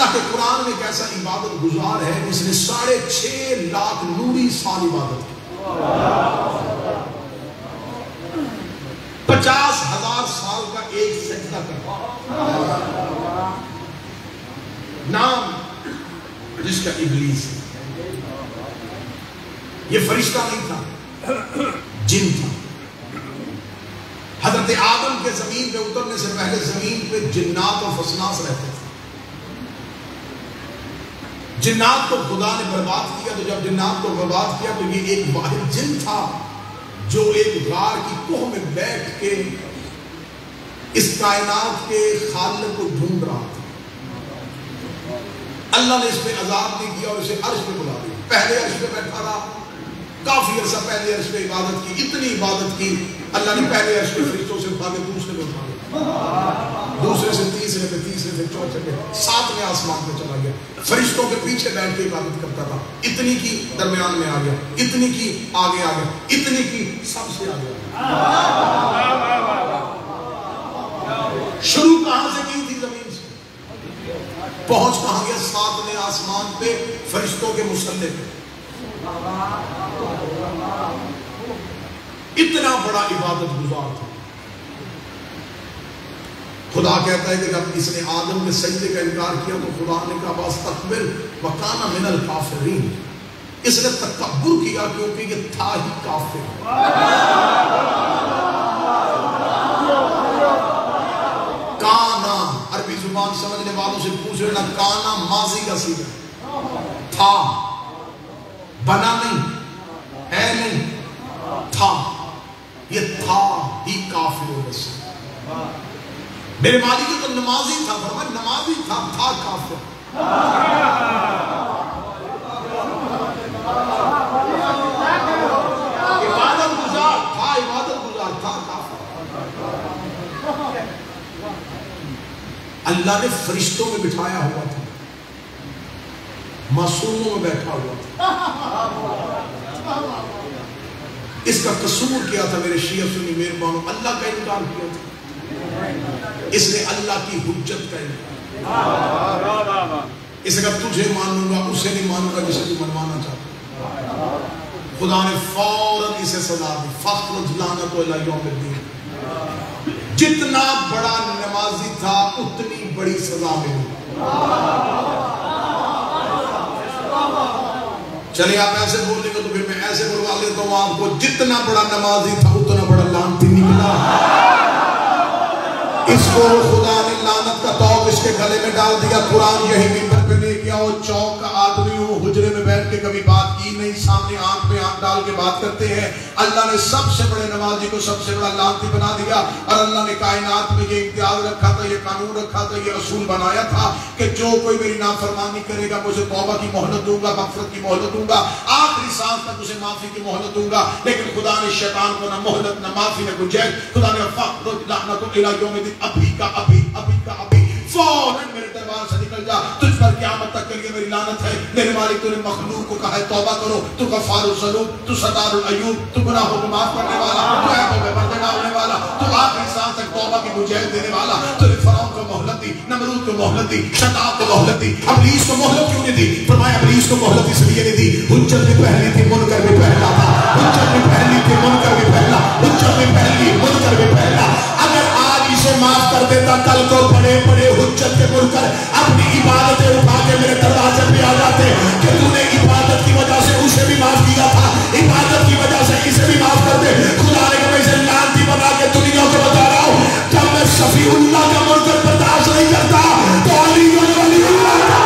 اللہ کے قرآن میں ایک ایسا عبادت گزار ہے جس نے 6.5 لاکھ نوری سال عبادت کی، 50,000 سال کا ایک سجدہ کرتا، نام جس کا ابلیس ہے۔ یہ فرشتہ نہیں تھا، جن تھا۔ حضرت آدم کے زمین پہ اترنے سے پہلے زمین پہ جنات اور فسناس رہتے تھے۔ جنات کو خدا نے برباد کیا، تو جب جنات کو برباد کیا تو یہ ایک واحد جن تھا جو ایک غار کی کوہ میں بیٹھ کے اس کائنات کے خالق کو ڈھونڈ رہا تھا۔ اللہ نے اس پہ عذاب نہیں کیا اور اسے عرش پہ بلا دیا۔ پہلے عرش پہ بیٹھا رہا، کافی عرصہ پہلے عرش پہ عبادت کی، اتنی عبادت کی اللہ نے پہلے عرش کے فرشتوں سے اٹھا کے دوسرے پہ اٹھا دیا، دوسرے سے تیسرے پہ، تیسرے سے چوتھے پہ، 7ویں آسمان پہ چلا گیا۔ فرشتوں کے پیچھے بیٹھ کے عبادت کرتا تھا، اتنی کی درمیان میں آ گیا، اتنی کی آگے آ گیا، اتنی کی سب سے آگے آ گیا۔ شروع کہاں سے کی تھی؟ زمین سے۔ پہنچ کہاں گیا؟ 7ویں آسمان پہ فرشتوں کے مسلح پہ۔ اتنا بڑا عبادت گزار تھا۔ خدا کہتا ہے کہ جب اس نے آدم کے سجدے کا انکار کیا تو خدا نے کہا واستکبر وکان من الکافرین، اس نے تکبر کیا کیونکہ یہ تھا ہی کافر۔ کانا، عربی زبان سمجھنے والوں سے پوچھ لینا، کانا ماضی کا صیغہ، تھا، بنا نہیں، ہے نہیں، تھا، یہ تھا ہی کافر و بس۔ میرے مالک تو نمازی تھا، فرمایا نمازی تھا کافر۔ عبادت گزار تھا کافر۔ اللہ نے فرشتوں میں بٹھایا ہوا تھا، معصوموں میں بیٹھا ہوا تھا۔ اس کا قصور کیا تھا میرے شیعہ سنی مہربانوں؟ اللہ کا انکار کیا تھا۔ اس نے اللہ کی حجت کا انکار، اس نے کہا تجھے مانوں گا، اسے نہیں مانوں گا جسے تو منوانا چاہتا۔ خدا نے فوراً اسے سزا دی، فَخْرُجْ لَعْنَتُ إِلَىٰ يَوْمِ الدِّينِ۔ جتنا بڑا نمازی تھا اتنی بڑی سزا ملی۔ چلے آپ ایسے بولنے کو تو پھر میں ایسے بلوا لیتا ہوں آپ کو، جتنا بڑا نمازی تھا اتنا بڑا لعنتی نکلا۔ اس کو خدا نے لعنت کا توق اس کے گلے میں ڈال دیا۔ قرآن یہی منبر پہ لے کے آؤ، چوک کا آدمی ہو، حجرے میں بیٹھ کے کبھی بات کی نہیں، سامنے آنکھ میں آنکھ ڈال کے بات کرتے ہیں۔ اللہ نے سب سے بڑے نمازی کو سب سے بڑا لعنتی بنا دیا، اور اللہ نے کائنات میں یہ امتیاز رکھا تھا، یہ قانون رکھا تھا، یہ اصول بنایا تھا کہ جو کوئی میری نافرمانی کرے گا مجھے توبہ کی مہلت دوں گا، مغفرت کی مہلت دوں گا، آخری سانس تک اسے معافی کی مہلت دوں گا۔ لیکن خدا نے شیطان کو نہ مہلت، نہ معافی، نہ گنجائش۔ خدا نے فَخْرُجْ لَعْنَتُ إِلَىٰ يَوْمِ الدِّينِ، ابھی کا ابھی فوراً میرے دربار سے نکل جا، تجھ پر قیامت تک کے لیے میری لعنت ہے۔ میرے مالک تو نے مخلوق کو کہا ہے توبہ کرو، تو غفار الذنوب، تو ستار العیوب، تو گناہوں کو معاف کرنے والا، تو عیبوں میں پردے ڈالنے والا، تو آخری سانس تک توبہ کی گنجائش دینے والا۔ تو نے فرعون کو مہلت دی، نمرود کو مہلت دی، شیطان کو مہلت دی، ابلیس کو مہلت کیوں نہیں دی؟ فرمایا ابلیس کو مہلت اس لیے نہیں دی، حجت بھی پہلی تھی، منکر بھی پہلا تھا، حجت بھی پہلی تھی، منکر بھی پہلا، حجت بھی پہلی، منکر بھی پہلا۔ اگر آج اسے معاف کر دیتا کل کو بڑے بڑے حجت کے منکر اپنی عبادتیں اٹھا کے میرے دروازے پہ آ جاتے کہ تو نے عبادت کی وجہ سے اسے بھی معاف کیا تھا، عبادت کی وجہ سے اسے بھی معاف کر دے۔ خدا نے کہ میں اسے لعنتی بنا کے دنیا کو بتا رہا ہوں، جب میں شفیع اللہ کا منکر برداشت نہیں کرتا تو علی ولی اللہ کا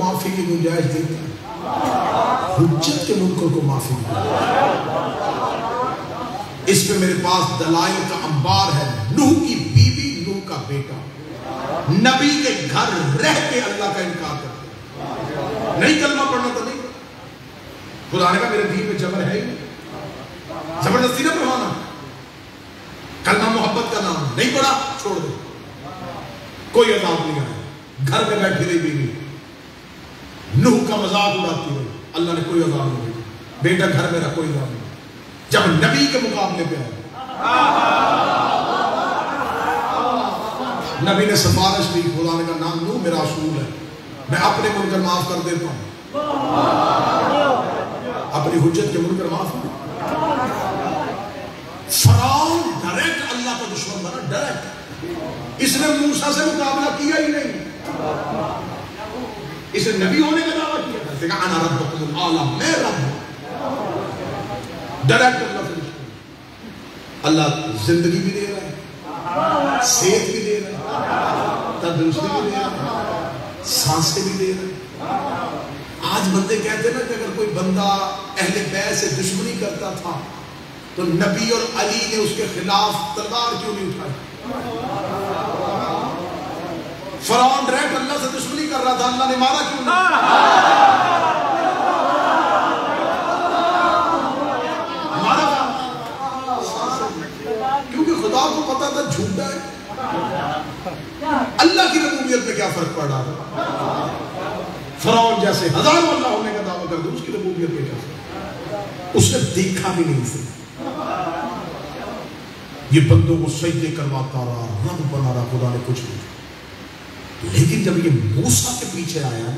معافی کی گنجائش دیتا ہے، حجت کے منکر کو معافی دیتا ہے۔ اس پہ میرے پاس دلائل کا انبار ہے۔ نوح کی بیوی، نوح کا بیٹا نبی کے گھر رہ کے اللہ کا انکار کرتے نہیں، کلمہ پڑھنا تو نہیں، خدا نے کہا میرے دین میں جبر ہے ہی نہیں، زبردستی نہ پڑھوانا، کلمہ محبت کا نام نہیں پڑھا چھوڑ دے، کوئی عذاب نہیں آیا، گھر میں بیٹھی رہی بیوی، نوح کا مذاق اڑاتی رہی، اللہ نے کوئی عذاب نہیں دیا، بیٹا گھر میں رہا، کوئی عذاب نہیں، جب نبی کے مقابلے پہ آیا نبی نے سفارش کی، خدا نے کہا نام نوح میرا اصول ہے، میں اپنے منکر معاف کر دیتا ہوں، اپنی حجت کے منکر معاف کر۔ فرعون ڈائریکٹ اللہ کا دشمن بنا، ڈائریکٹ، اس نے موسیٰ سے مقابلہ کیا ہی نہیں، اسے نبی ہونے کا دعویٰ کیا تھا، کہا انا ربکم الاعلی، میں رب ہوں، ڈائریکٹ اللہ سے دشمن۔ اللہ زندگی بھی دے رہا ہے، صحت بھی دے رہا ہے، تندرستی بھی دے رہا ہے، سانسیں بھی دے رہا ہے۔ آج بندے کہتے ہیں نا کہ اگر کوئی بندہ اہل بیت سے دشمنی کرتا تھا تو نبی اور علی نے اس کے خلاف تلوار کیوں نہیں اٹھائی؟ فرعون ڈائریکٹ اللہ سے دشمنی کر رہا تھا، اللہ نے مارا کیوں نہیں؟ مارا کیونکہ خدا کو پتا تھا جھوٹا ہے، اللہ کی ربوبیت میں کیا فرق پڑ رہا تھا؟ فرعون جیسے ہزاروں اللہ ہونے کا دعویٰ کر دو، اس کی ربوبیت میں کیا فرق؟ اس نے دیکھا بھی نہیں سے، یہ بندوں کو سجدے کرواتا رہا، رب بنا رہا، خدا نے کچھ نہیں۔ لیکن جب یہ موسیٰ کے پیچھے آیا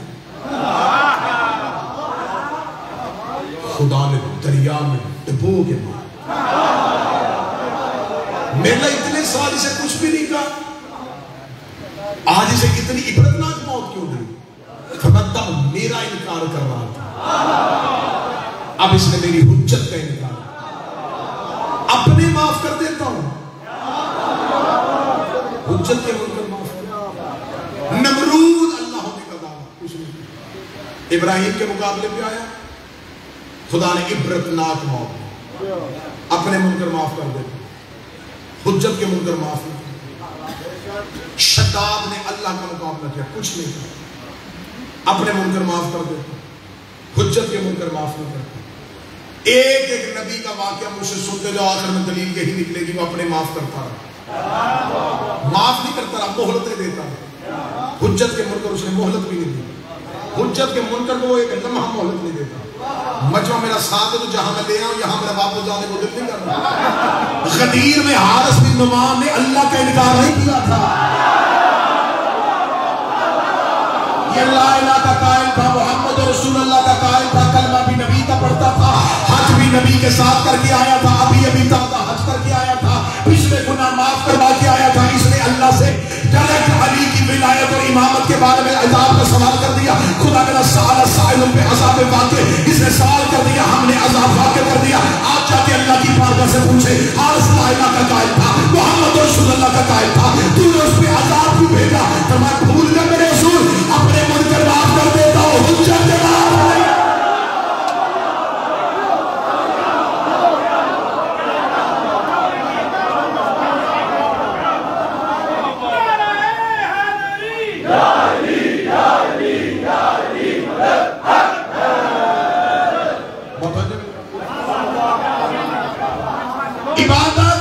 خدا نے دریا میں ڈبو کے مارا، میرا اتنے سال اسے کچھ بھی نہیں کہا، آج اسے اتنی عبرتناک موت کیوں دی؟ تب میرا انکار کر رہا تھا، اب اس نے میری حجت کا انکار، اپنے معاف کر دیتا ہوں، حجت کے منکر معاف کر۔ نمرود اللہ ہونے کا دعویٰ کچھ نہیں، ابراہیم کے مقابلے پہ آیا، خدا نے عبرتناک موت، اپنے منکر معاف کر دیتا، حجت کے منکر معاف نہیں۔ شداد نے اللہ کا مقابلہ کیا، کچھ نہیں کیا، اپنے منکر معاف کر دیتا، حجت کے منکر معاف نہیں کرتا۔ ایک ایک نبی کا واقعہ مجھ سے سنتے جو آخر میں دلیل یہی نکلے گی، وہ اپنے معاف کرتا رہا، معاف نہیں کرتا رہا، مہلتیں دیتا رہا، حجت کے منکر اس نے مہلت بھی نہیں دی، حجت کے منکر کو ایک لمحہ مہلت نہیں دیتا۔ مجمع میرا ساتھ ہے تو جہاں میں لے آؤں یہاں میرا واپس جانے کو دل نہیں کر رہا۔ غدیر میں حارث بن نعمان نے اللہ کا انکار نہیں کیا تھا، یہ لا الہ کا قائل تھا، محمد رسول اللہ کا قائل تھا، کلمہ بھی نبی کا پڑھتا تھا، حج بھی نبی کے ساتھ کر کے آیا تھا، ابھی تازہ حج کر کے آیا تھا، پچھلے گناہ معاف کروا کے آیا تھا، اس نے اللہ سے ڈائریکٹ علی کی ولایت اور امامت کے بارے میں عذاب کا سوال کر دیا۔ خدا میرا سوال سائل پہ عذاب واقع، اس نے سوال کر دیا، ہم نے عذاب واقع کر دیا۔ آپ جا کے اللہ کی بارگاہ سے پوچھے، حارث لا الہ کا قائل تھا، محمد رسول اللہ کا قائل تھا، تو نے اس پہ عذاب کیوں بھیجا؟ فرمایا بھول گئے میرے رسول، اپنے منکر معاف کر دیتا ہوں، حجت کے معاف نہیں۔ عبادت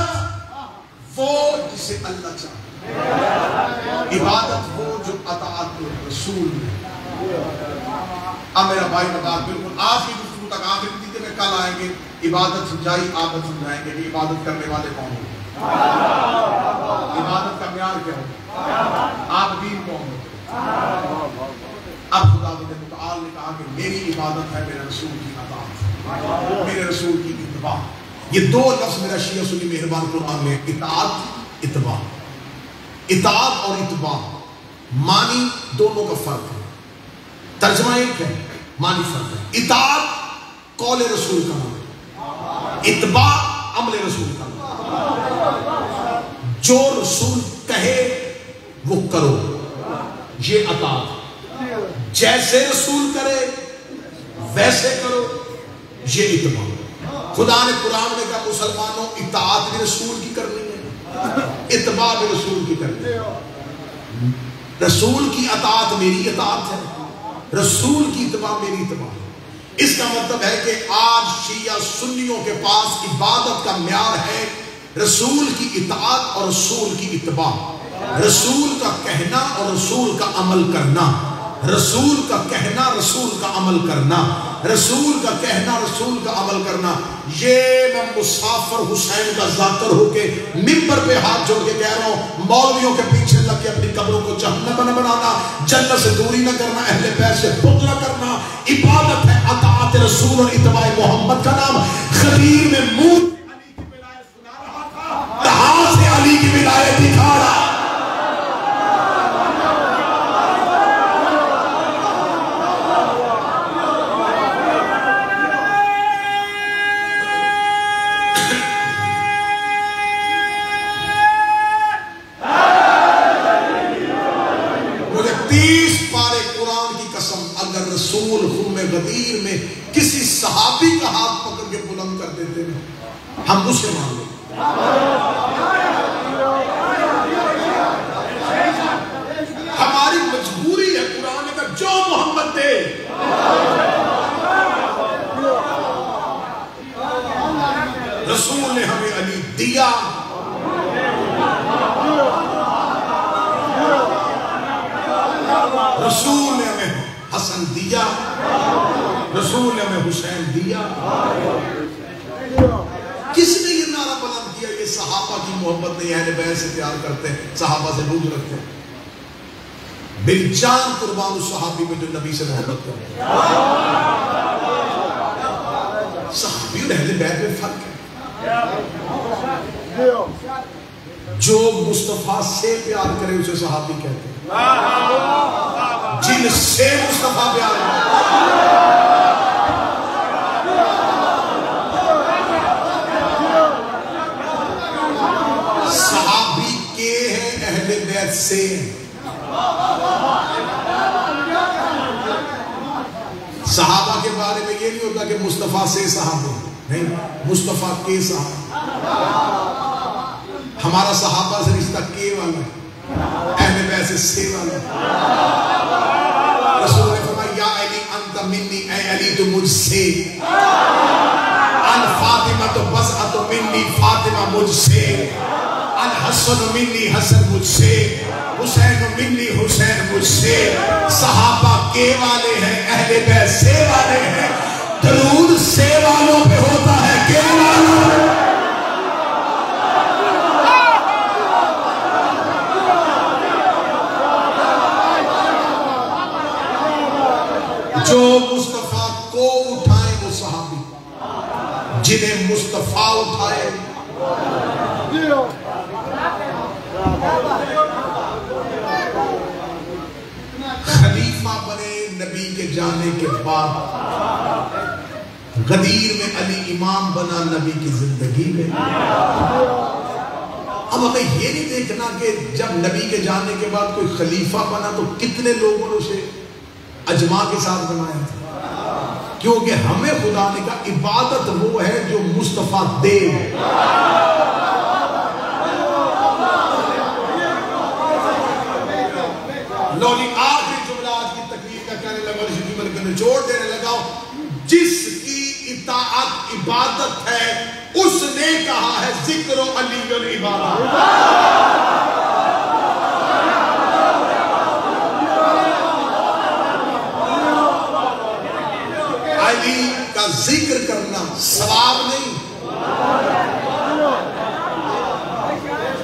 وہ جسے اللہ چاہتا، عبادت وہ جو اطاعت رسول ہے۔ اب میرا بھائی بات بالکل آخری گفتگو تک، آخری نتیجے میں کل آئیں گے، عبادت سمجھائی آپ سمجھائیں گے کہ عبادت کرنے والے کون ہوتے ہیں، عبادت کا معیار کیا ہوتا ہے، آپ دین کون ہوتے ہیں۔ اب خدا متعال نے کہا کہ میری عبادت ہے میرے رسول کی اطاعت، میرے رسول کی اتباع۔ یہ دو لفظ میرا شیعہ سنی مہربان قرآن میں، اطاعت اتباع، اطاعت اور اتباع معنی دونوں کا فرق ہے، ترجمہ ایک ہے، معنی فرق ہے۔ اطاعت قول رسول کا نام، اتباع عمل رسول کا نام۔ جو رسول کہے وہ کرو، یہ اطاعت۔ جیسے رسول کرے ویسے کرو، یہ اتباع۔ خدا نے قرآن میں کہا مسلمانوں اطاعت بھی رسول کی کرنی ہے، اتباع بھی رسول کی کرنی ہے۔ رسول کی اطاعت میری اطاعت ہے، رسول کی اتباع میری اتباع ہے۔ اس کا مطلب ہے کہ آج شیعہ سنیوں کے پاس عبادت کا معیار ہے رسول کی اطاعت اور رسول کی اتباع، رسول کا کہنا اور رسول کا عمل کرنا، رسول کا کہنا رسول کا عمل کرنا، رسول کا کہنا رسول کا عمل کرنا۔ یہ میں مسافر حسین کا ذاکر ہو کے منبر پہ ہاتھ جوڑ کے کہہ رہا ہوں، مولویوں کے پیچھے لگ کے اپنی قبروں کو جہنم نہ بنانا، جنت سے دوری نہ کرنا، اہل بیت سے بغض نہ کرنا۔ عبادت ہے اطاعت رسول اور اتباع محمد کا نام۔ خدیر میں منہ علی کی ولایت سنا رہا تھا، ہاتھ سے علی کی ولایت دکھا رہا۔ غدیر میں کسی صحابی کا ہاتھ پکڑ کے بلند کر دیتے ہیں، ہم اسے مان لیں۔ ہماری مجبوری ہے، قرآن کا جو محمد دے۔ رسول نے ہمیں علی دیا، رسول نے ہمیں حسن دیا، رسول نے ہمیں حسین دیا۔ کس نے یہ نعرہ بلند کیا؟ یہ صحابہ کی محبت نہیں، اہل بیت سے پیار کرتے ہیں، صحابہ سے بغض رکھتے ہیں، بل جان قربان اس صحابی میں جو نبی سے محبت کرتے ہیں۔ صحابی اور اہل بیت میں فرق ہے۔ جو مصطفیٰ سے پیار کرے اسے صحابی کہتے ہیں، جن سے مصطفیٰ پیار کرے۔ صحابی کے ہیں، اہل بیت سے۔ صحابہ کے بارے میں یہ نہیں ہوتا کہ مصطفیٰ سے صحابہ، نہیں، مصطفیٰ کے صحابہ۔ ہمارا صحابہ سے رشتہ کے والا ہے، اہل بیت سے والا ہے۔ رسول نے فرمایا یا علی انت منی، اے علی تو مجھ سے، ان فاطمہ تو بضعۃ منی، فاطمہ مجھ سے، ان حسن منی، حسن مجھ سے، حسین منی، حسین مجھ سے۔ صحابہ کے والے ہیں، اہل بیت سے والے ہیں۔ درود سے والوں پہ ہوتا ہے، کے والوں۔ جو مصطفیٰ کو اٹھائے وہ صحابی، جنہیں مصطفیٰ اٹھائے۔ خلیفہ بنے نبی کے جانے کے بعد، غدیر میں علی امام بنا نبی کی زندگی میں۔ اب ہمیں یہ نہیں دیکھنا کہ جب نبی کے جانے کے بعد کوئی خلیفہ بنا تو کتنے لوگوں نے اسے اجماع کے ساتھ بنایا تھا، کیونکہ ہمیں خدا نے کہا عبادت وہ ہے جو مصطفیٰ دے۔ لولی آخری جملات کی تقریر کا کہنے لگا، نچوڑ دینے لگا، جس کی اطاعت عبادت ہے اس نے کہا ہے ذکر علی العبادت۔ علی کا ذکر کرنا ثواب نہیں،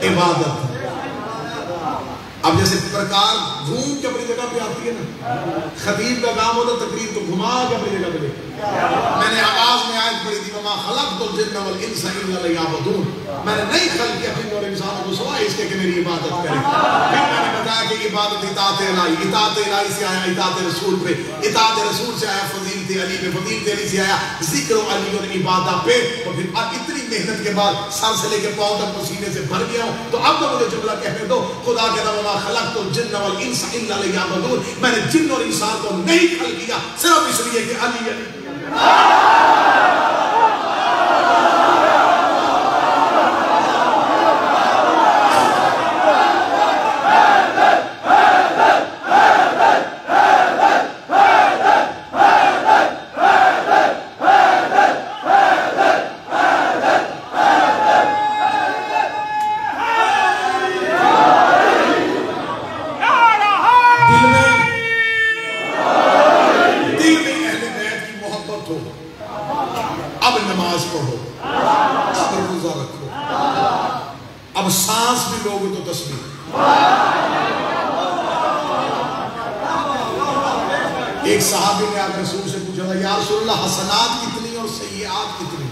عبادت۔ اب جیسے پرکار گھوم کے اپنی جگہ پہ آتی ہے نا، خطیب کا کام ہوتا تقریر تو گھما کے اپنی جگہ پہ لے۔ میں نے آغاز میں آیت پڑھی تھی وَمَا خَلَقْتُ الْجِنَّ وَالْإِنسَ إِلَّا لِيَعْبُدُونِ، میں نے نہیں خلق کیا اپنے اور انسانوں کو سوائے اس کے کہ میری عبادت کریں۔ پھر میں نے فرمایا کہ عبادت اطاعت الہی سے آیا اطاعت رسول پہ، اطاعت رسول سے آیا فضیلت علی پہ، فضیلت علی سے آیا ذکر علی اور عبادت پہ. تو پھر اب اتنی محنت کے بعد سر سے لے کے پاؤں تک پسینے سے بھر گیا ہوں. تو اب تو مجھے جملہ کہنے دو، خدا کے نام وما خلقت الجن والانس الا لیعبدون. میں نے جن اور انسان کو نہیں خلق کیا صرف اس لیے کہ علی ایک صحابی نے آپ رسول سے پوچھا تھا یا رسول اللہ حسنات کتنی اور سیئات کتنی،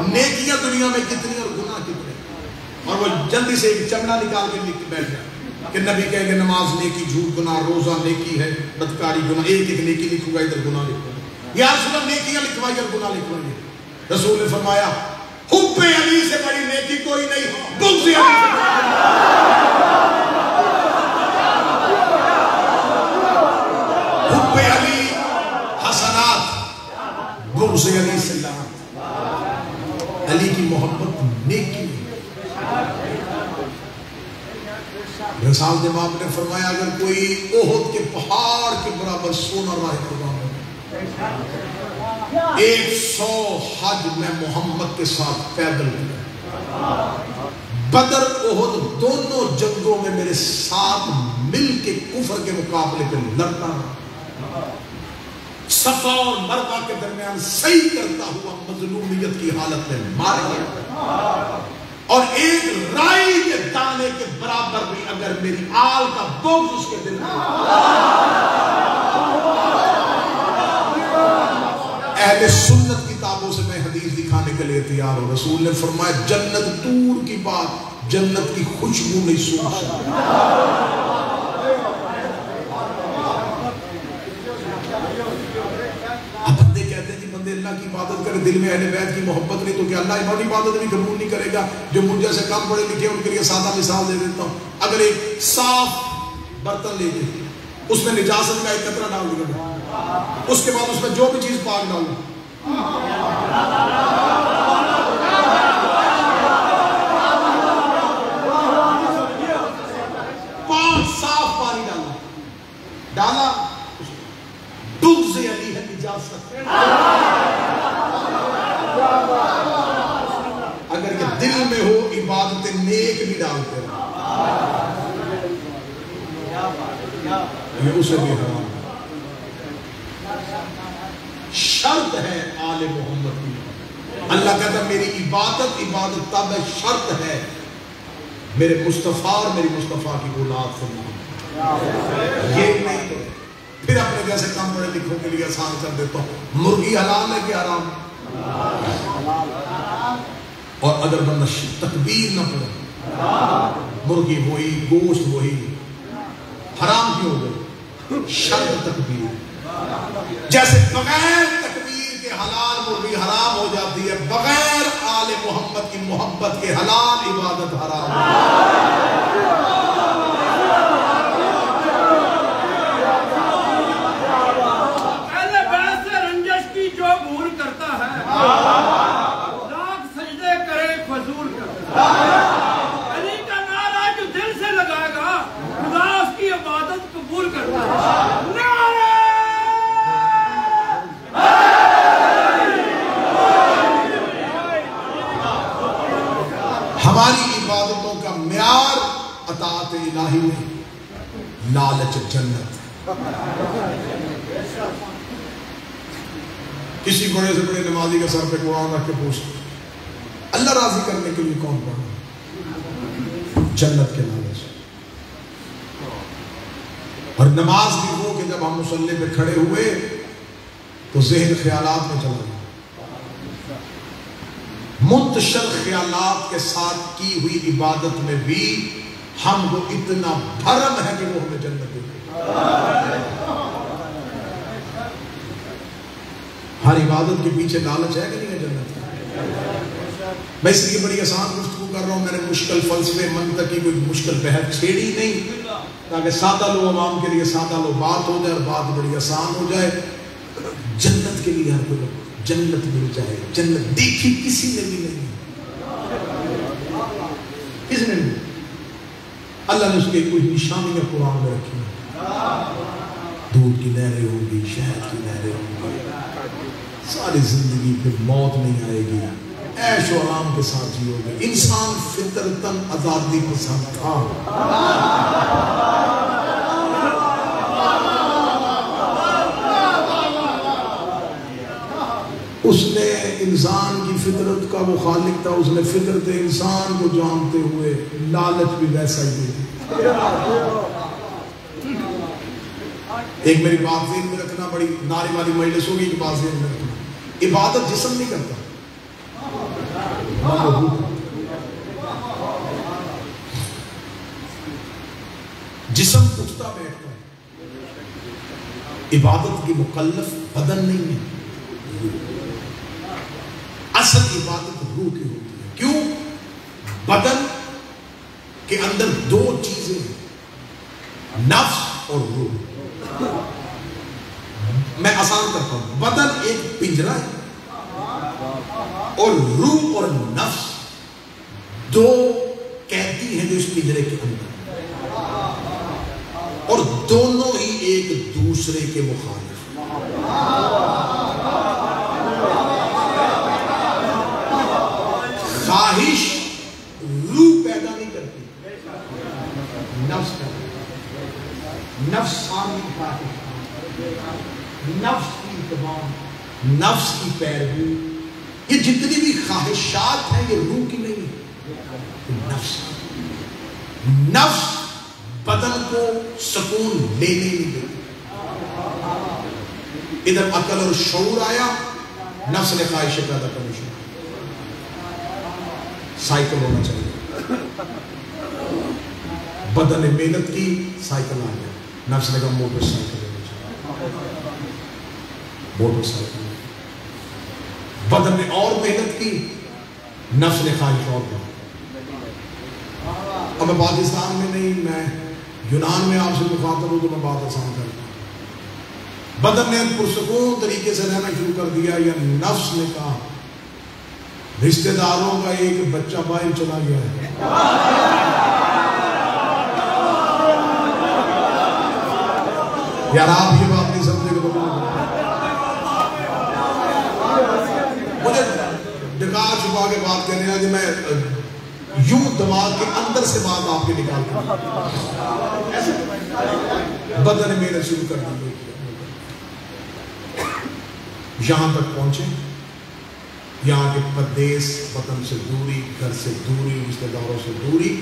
نیکیاں دنیا میں کتنی اور گناہ کتنے؟ اور وہ جلدی سے ایک چمڑا نکال کے لکھ کے بیٹھ گیا کہ نبی کہے کہ نماز نیکی، جھوٹ گناہ، روزہ نیکی ہے، بدکاری گناہ، ایک نیکی لکھوں گا ادھر گناہ لکھوں گا. یا رسول اللہ نیکیاں لکھوائی اور گناہ لکھوائیے. رسول نے فرمایا حب علی سے بڑی نیکی کوئی نہیں، بغض علی حب علی حسنات، بغض علی سیئات. علی کی محبت نیکی. رسول امام نے فرمایا اگر کوئی احد کے پہاڑ کے برابر سونا راہ قربان ہو، 100 حج میں محمد کے ساتھ پیدل کیا، بدر احد دونوں جنگوں میں میرے ساتھ مل کے کفر کے مقابلے پہ لڑنا، صفا اور مروہ کے درمیان صحیح کرتا ہوا مظلومیت کی حالت میں مارا گیا، اور ایک رائی کے دانے کے برابر بھی اگر میری آل کا بغض اس کے دل میں، اہل سنت کتابوں سے میں حدیث دکھانے کے لیے تیار ہوں. رسول نے فرمایا جنت دور کی بات، جنت کی خوشبو نہیں سونگ سکتی. اب بندے کہتے ہیں جی بندے اللہ کی عبادت کرے، دل میں اہل بیت کی محبت نہیں، تو کیا اللہ ہماری عبادت بھی قبول نہیں کرے گا؟ جو مجھ جیسے کم پڑھے لکھے ان کے لیے سادہ مثال دے دیتا ہوں. اگر ایک صاف برتن لے کے اس میں نجاست کا ایک قطرہ ڈال دیا، اس کے بعد اس میں جو بھی چیز پاک ڈالوں، صاف پانی ڈالا، بغض علی ہے نجاست. اگر یہ دل میں ہو عبادت نیک بھی ڈالتے ہیں یہ اسے بھی حرام. شرط ہے آل محمد کی. اللہ کہتا ہے میری عبادت تب ہے، شرط ہے میرے مصطفیٰ اور میری مصطفیٰ کی اولاد سے یہ نہیں تو پھر اپنے جیسے کم پڑھے لکھوں کے لیے آسان کر دیتا ہوں. مرغی حلال ہے کہ حرام؟ اور اگر بندہ تکبیر نہ پڑھے، مرغی وہی، گوشت وہی، حرام کیوں ہو گئی؟ شرط تکبیر. جیسے بغیر تکبیر کے حلال مرغی حرام ہو جاتی ہے، بغیر آل محمد کی محبت کے حلال عبادت حرام اہل بیت سے رنجش کی جو بھول کرتا ہے، لاکھ سجدے کرے فضول کرتا ہے. علی کا نعرہ جو دل سے لگائے گا خدا اس کی عبادت قبول کرتا ہے. ہماری عبادتوں کا معیار اطاعت الہی میں لالچ جنت. کسی بڑے سے بڑے نمازی کے سر پہ قرآن رکھ کے پوچھتے اللہ راضی کرنے کے لیے کون پڑھا؟ جنت کے لالچ. اور نماز بھی وہ کہ جب ہم مصلی پہ کھڑے ہوئے تو ذہن خیالات میں چلا گیا، منتشر خیالات کے ساتھ کی ہوئی عبادت میں بھی ہم کو اتنا بھرم ہے کہ وہ ہمیں جنت دے گا. ہر عبادت کے پیچھے لالچ ہے کہ نہیں ہے جنت؟ میں اس لیے بڑی آسان گفتگو کر رہا ہوں. میں نے مشکل فلسفے منطقی کوئی مشکل بحث چھیڑی نہیں تاکہ سادہ لو عوام کے لیے سادہ لو بات ہو جائے اور بات بڑی آسان ہو جائے. جنت کے لیے ہر کوئی جنت مل جائے. جنت دیکھی کسی نے بھی نہیں, کسی نے نہیں. اللہ نے اس کے کوئی نشانیاں قرآن میں رکھی ہیں. دودھ کی نہریں ہوں گی, شہد کی نہریں ہوں گی, ساری زندگی پہ موت نہیں آئے گی, عیش و آرام کے ساتھ جیو گے. انسان فطرتاً آزادی پسند تھا. اس نے انسان کی فطرت کا وہ خالق تھا, اس نے فطرت انسان کو جانتے ہوئے لالچ بھی ویسا ہی دی. ایک میری بات ذہن میں رکھنا, بڑی نعرے والی مجلس ہوگی, ایک بات ذہن میں رکھنا, عبادت جسم نہیں کرتا, جسم اٹھتا بیٹھتا ہے. عبادت کی مکلف بدن نہیں ہے, اصل عبادت روح کی ہوتی ہے. کیوں؟ بدن کے اندر دو چیزیں ہیں, نفس اور روح. میں آسان کرتا ہوں, بدن ایک پنجرا ہے اور روح اور نفس دو قیدی ہیں جو اس پنجرے کے اندر, اور دونوں ہی ایک دوسرے کے مخالف. خواہش روح پیدا نہیں کرتی, نفس پیدا. نفسانی خواہش, نفس کی تمام, نفس کی پیروی, یہ جتنی بھی خواہشات ہیں یہ روح کی نہیں ہے, نفس. نفس بدن کو سکون لینے نہیں دیتی. ادھر عقل اور شعور آیا, نفس نے خواہشیں پیدا کرنی شروع. سائیکل ہونا چاہیے. بدن نے محنت کی, سائیکل آ گیا. نفس نے کہا موٹر سائیکل ہونا چاہیے, موٹر سائیکل. بدن نے اور محنت کی, نفس نے خواہش اور کی. اب میں پاکستان میں نہیں, میں یونان میں آپ سے مخاطب ہوں تو میں بات آسان کرتا ہوں. بدن نے پرسکون طریقے سے رہنا شروع کر دیا, یا نفس نے کہا رشتہ داروں کا ایک بچہ باہر چلا گیا ہے, یار آپ یہ بات نہیں سمجھے گا. مجھے ڈکار چھپا کے بات کرنے لگے, میں یوں دماغ کے اندر سے بات آپ کے نکالتا ہوں. بدن نے محنت شروع کر دی, یہاں تک پہنچے. یہاں کے پردیس, وطن سے دوری, گھر سے دوری, رشتہ داروں سے دوری.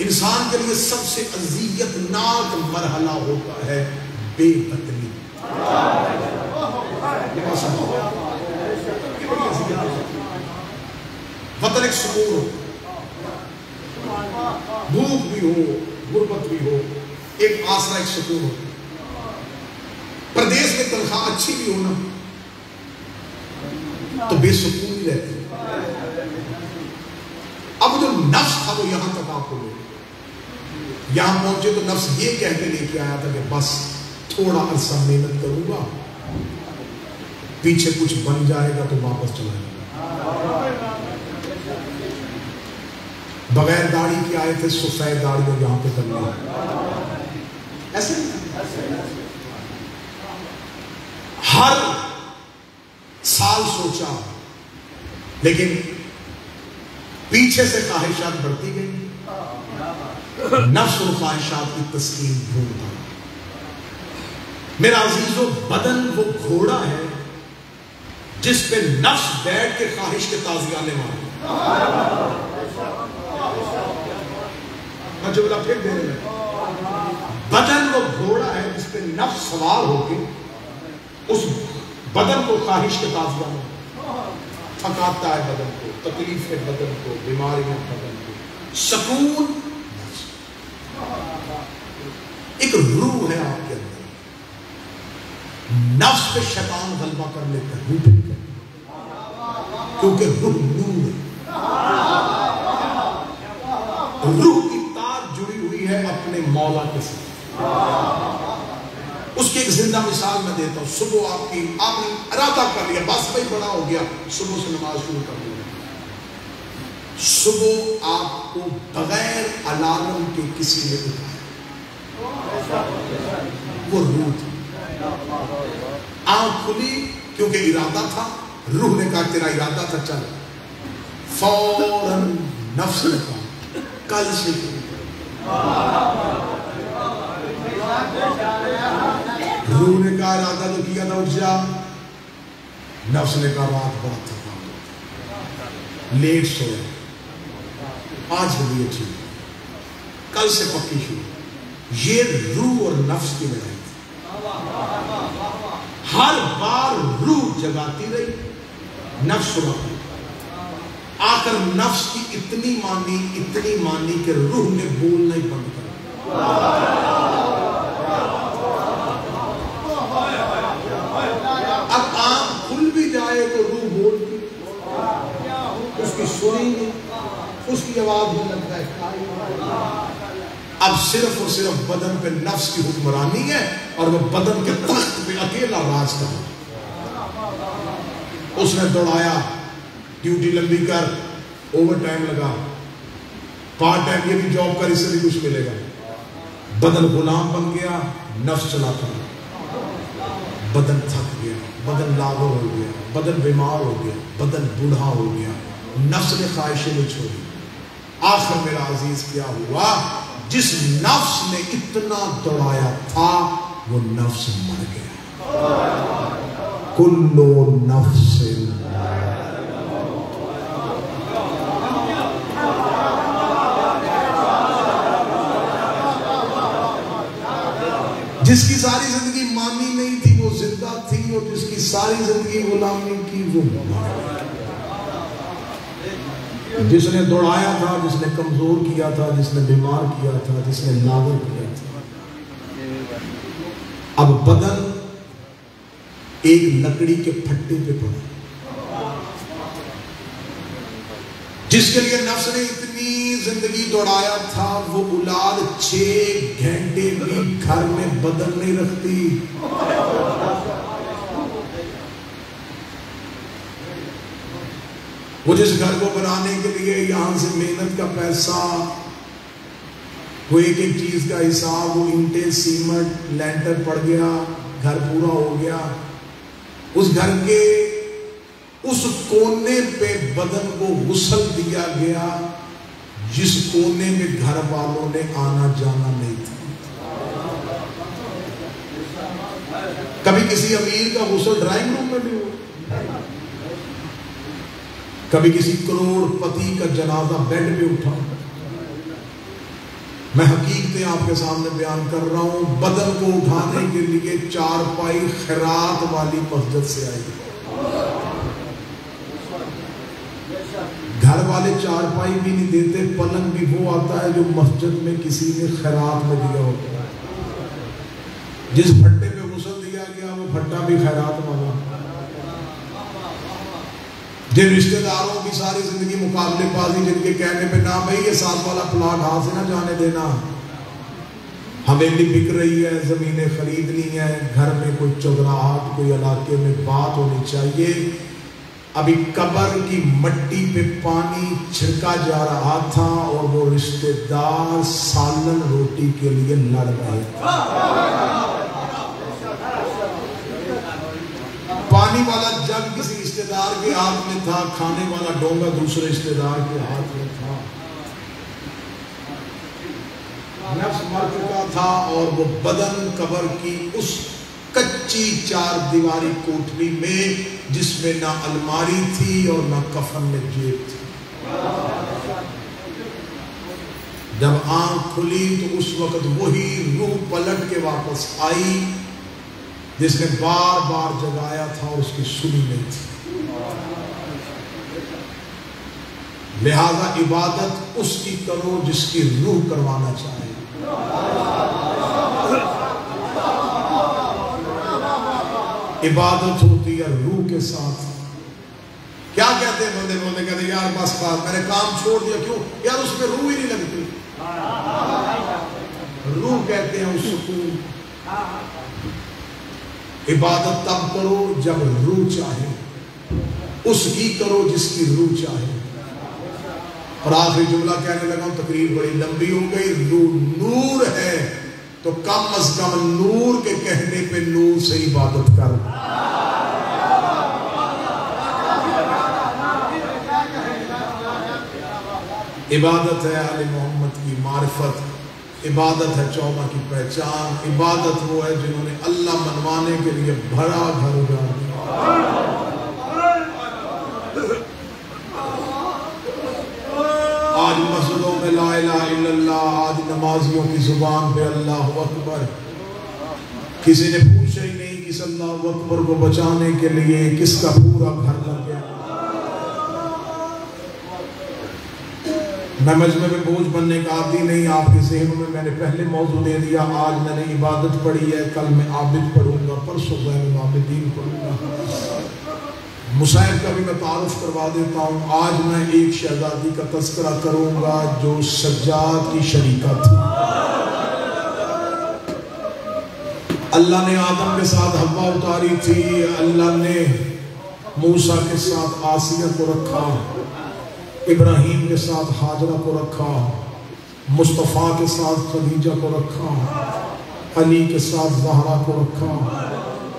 انسان کے لیے سب سے اذیت ناک مرحلہ ہوتا ہے بے وطنی. وطن ایک سکون ہو, بھوک بھی ہو, غربت بھی ہو, ایک آسرا, ایک سکون ہو. پردیس میں تنخواہ اچھی بھی ہو نا تو بے سکون ہی رہتے. اب جو نفس تھا وہ یہاں تک آپ کو لے, یہاں پہنچے تو نفس یہ کہہ کے لے کے آیا تھا کہ بس تھوڑا عرصہ محنت کروں گا, پیچھے کچھ بن جائے گا تو واپس چلا جائے گا. بغیر داڑھی کے آئے تھے, سفید داڑھی کو یہاں پہ کر لیا. ایسے ہر سال سوچا, لیکن پیچھے سے خواہشات بڑھتی گئی. نفس و خواہشات کی تسکین ڈھونڈتا. میرا عزیزو, بدن وہ گھوڑا ہے جس پہ نفس بیٹھ کے خواہش کے تازیانے مارے. میں جملہ پھر دے رہا, بدن وہ گھوڑا ہے جس پہ نفس سوار ہو کے اس بدن کو خواہش کے تازیانے تھکاتا ہے, بدن کو تکلیف ہے, بدن کو بیماریاں, بدن کو سکون. ایک روح ہے آپ کے اندر، نفس پہ شیطان غلبہ کر لیتا ہے، روح پہ نہیں کرتا، کیونکہ روح نور ہے، روح کی تار جڑی ہوئی ہے اپنے مولا کے ساتھ۔ اس کی ایک زندہ مثال میں دیتا ہوں۔ صبح آپ نے ارادہ کر لیا، بس بھائی بڑا ہو گیا، صبح سے نماز شروع کر دیا، صبح آپ کو بغیر الارم کے کسی نے اٹھایا، وہ روح تھی، آنکھ کھلی کیونکہ ارادہ تھا، روح نے کہا تیرا ارادہ تھا چل، فوراً نفس نے کہا کل سے روح نے کہا ارادہ تو کیا تھا اٹھ جا، نفس نے کہا رات بڑا تھا لیٹ سویا، آج بھی اچھی کل سے پکی شروع۔ یہ روح اور نفس کی لڑائی تھی، ہر بار روح جگاتی رہی، نفس سناتی، آخر نفس کی اتنی مانی کہ روح نے بولنا ہی بند کر دیا۔ اب آنکھ کھل بھی جائے تو روح بولتی، اس کی سنیں گے، اس کی آواز میں لگتا ہے۔ اب صرف اور صرف بدن پہ نفس کی حکمرانی ہے اور وہ بدن کے تخت پہ اکیلا راج کر، اس نے دوڑایا، ڈیوٹی لمبی کر، اوور ٹائم لگا، پارٹ ٹائم یہ بھی جاب کر، اس سے بھی کچھ ملے گا، بدن غلام بن گیا، نفس چلاتا رہا، بدن تھک گیا، بدن لاغر ہو گیا، بدن بیمار ہو گیا، بدن بوڑھا ہو گیا، نفس نے خواہشیں نہیں چھوڑی۔ آخر میرا عزیز کیا ہوا؟ جس نفس نے اتنا دوڑایا تھا وہ نفس مر گیا۔ کلو نفس جس کی ساری زندگی مانی نہیں تھی وہ زندہ تھی، اور جس کی ساری زندگی غلامی کی وہ مر گئی۔ جس نے دوڑایا تھا، جس نے کمزور کیا تھا، جس نے بیمار کیا تھا، جس نے لاغر کیا تھا، اب بدن ایک لکڑی کے پھٹے پہ پڑا۔ جس کے لیے نفس نے اتنی زندگی دوڑایا تھا، وہ اولاد 6 گھنٹے بھی گھر میں بدن نہیں رکھتی۔ وہ جس گھر کو بنانے کے لیے یہاں سے محنت کا پیسہ، وہ ایک ایک چیز کا حساب، وہ اینٹیں، سیمنٹ، لینٹر پڑ گیا، گھر پورا ہو گیا، اس گھر کے اس کونے پہ بدن کو غسل دیا گیا جس کونے میں گھر والوں نے آنا جانا نہیں تھا۔ کبھی کسی امیر کا غسل ڈرائنگ روم میں بھی ہوا، کبھی کسی کروڑ پتی کا جنازہ بیڈ پہ اٹھا۔ میں حقیقتیں آپ کے سامنے بیان کر رہا ہوں۔ بدن کو اٹھانے کے لیے چارپائی خیرات والی مسجد سے آئی، گھر والے چارپائی بھی نہیں دیتے، پلنگ بھی وہ آتا ہے جو مسجد میں کسی نے خیرات میں دیا ہوتا ہے۔ جس بھٹے پہ غسل دیا گیا وہ بھٹا بھی خیرات والا۔ جن رشتہ داروں کی ساری زندگی مقابلے بازی، جن کے کہنے پہ نہ بھائی یہ 7 والا پلاٹ ہاتھ سے نہ جانے دینا، حویلی بک رہی ہے، زمینیں خریدنی ہے، گھر میں کوئی چودراہٹ، کوئی علاقے میں بات ہونی چاہیے، ابھی قبر کی مٹی پہ پانی چھڑکا جا رہا تھا اور وہ رشتہ دار سالن روٹی کے لیے لڑ رہے تھے۔ پانی والا جگ کسی رشتہ دار کے ہاتھ میں تھا، کھانے والا ڈونگا دوسرے رشتہ دار کے ہاتھ میں تھا۔ نفس مر چکا تھا اور وہ بدن قبر کی اس کچی 4 دیواری کوٹری میں، جس میں نہ الماری تھی اور نہ کفن میں جیب تھی۔ جب آنکھ کھلی تو اس وقت وہی روح پلٹ کے واپس آئی جس نے بار بار جگایا تھا اور اس کی سنی نہیں تھی۔ لہذا عبادت اس کی کرو جس کی روح کروانا چاہے۔ عبادت ہوتی ہے روح کے ساتھ. کیا کہتے ہیں بندے بندے کہتے ہیں یار بس بات میں نے کام چھوڑ دیا. کیوں یار اس میں روح ہی نہیں لگتی. روح کہتے ہیں اس سکون. عبادت تب کرو جب روح چاہے, اس کی کرو جس کی روح چاہے. اور آخری جملہ کہنے لگا ہوں, تقریر بڑی لمبی ہو گئی. روح نور ہے تو کم از کم نور کے کہنے پہ نور سے عبادت کر. عبادت ہے آل محمد کی معرفت, عبادت ہے 14 کی پہچان. عبادت وہ ہے جنہوں نے اللہ منوانے کے لیے بھرا گھر اجاڑ دیا. آج مسجدوں میں لا الہ الا اللہ, آج نمازیوں کی زبان پہ اللہ اکبر. کسی نے پوچھا ہی نہیں کس اللہ اکبر کو بچانے کے لیے کس کا پورا گھر لگ گیا. میں مجمع میں بوجھ بننے کا عادی نہیں. آپ کے ذہنوں میں نے پہلے موضوع دے دیا. آج میں نے عبادت پڑھی ہے, کل میں عابد پڑھوں گا, پرسوں میں عابدین پڑھوں گا. مصعب کا بھی میں تعارف کروا دیتا ہوں. آج میں ایک شہزادی کا تذکرہ کروں گا جو سجاد کی شریکہ تھی. اللہ نے آدم کے ساتھ حوا اتاری تھی, اللہ نے موسیٰ کے ساتھ آسیہ کو رکھا, ابراہیم کے ساتھ حاجرہ کو رکھا, مصطفیٰ کے ساتھ خدیجہ کو رکھا, علی کے ساتھ زہرا کو رکھا,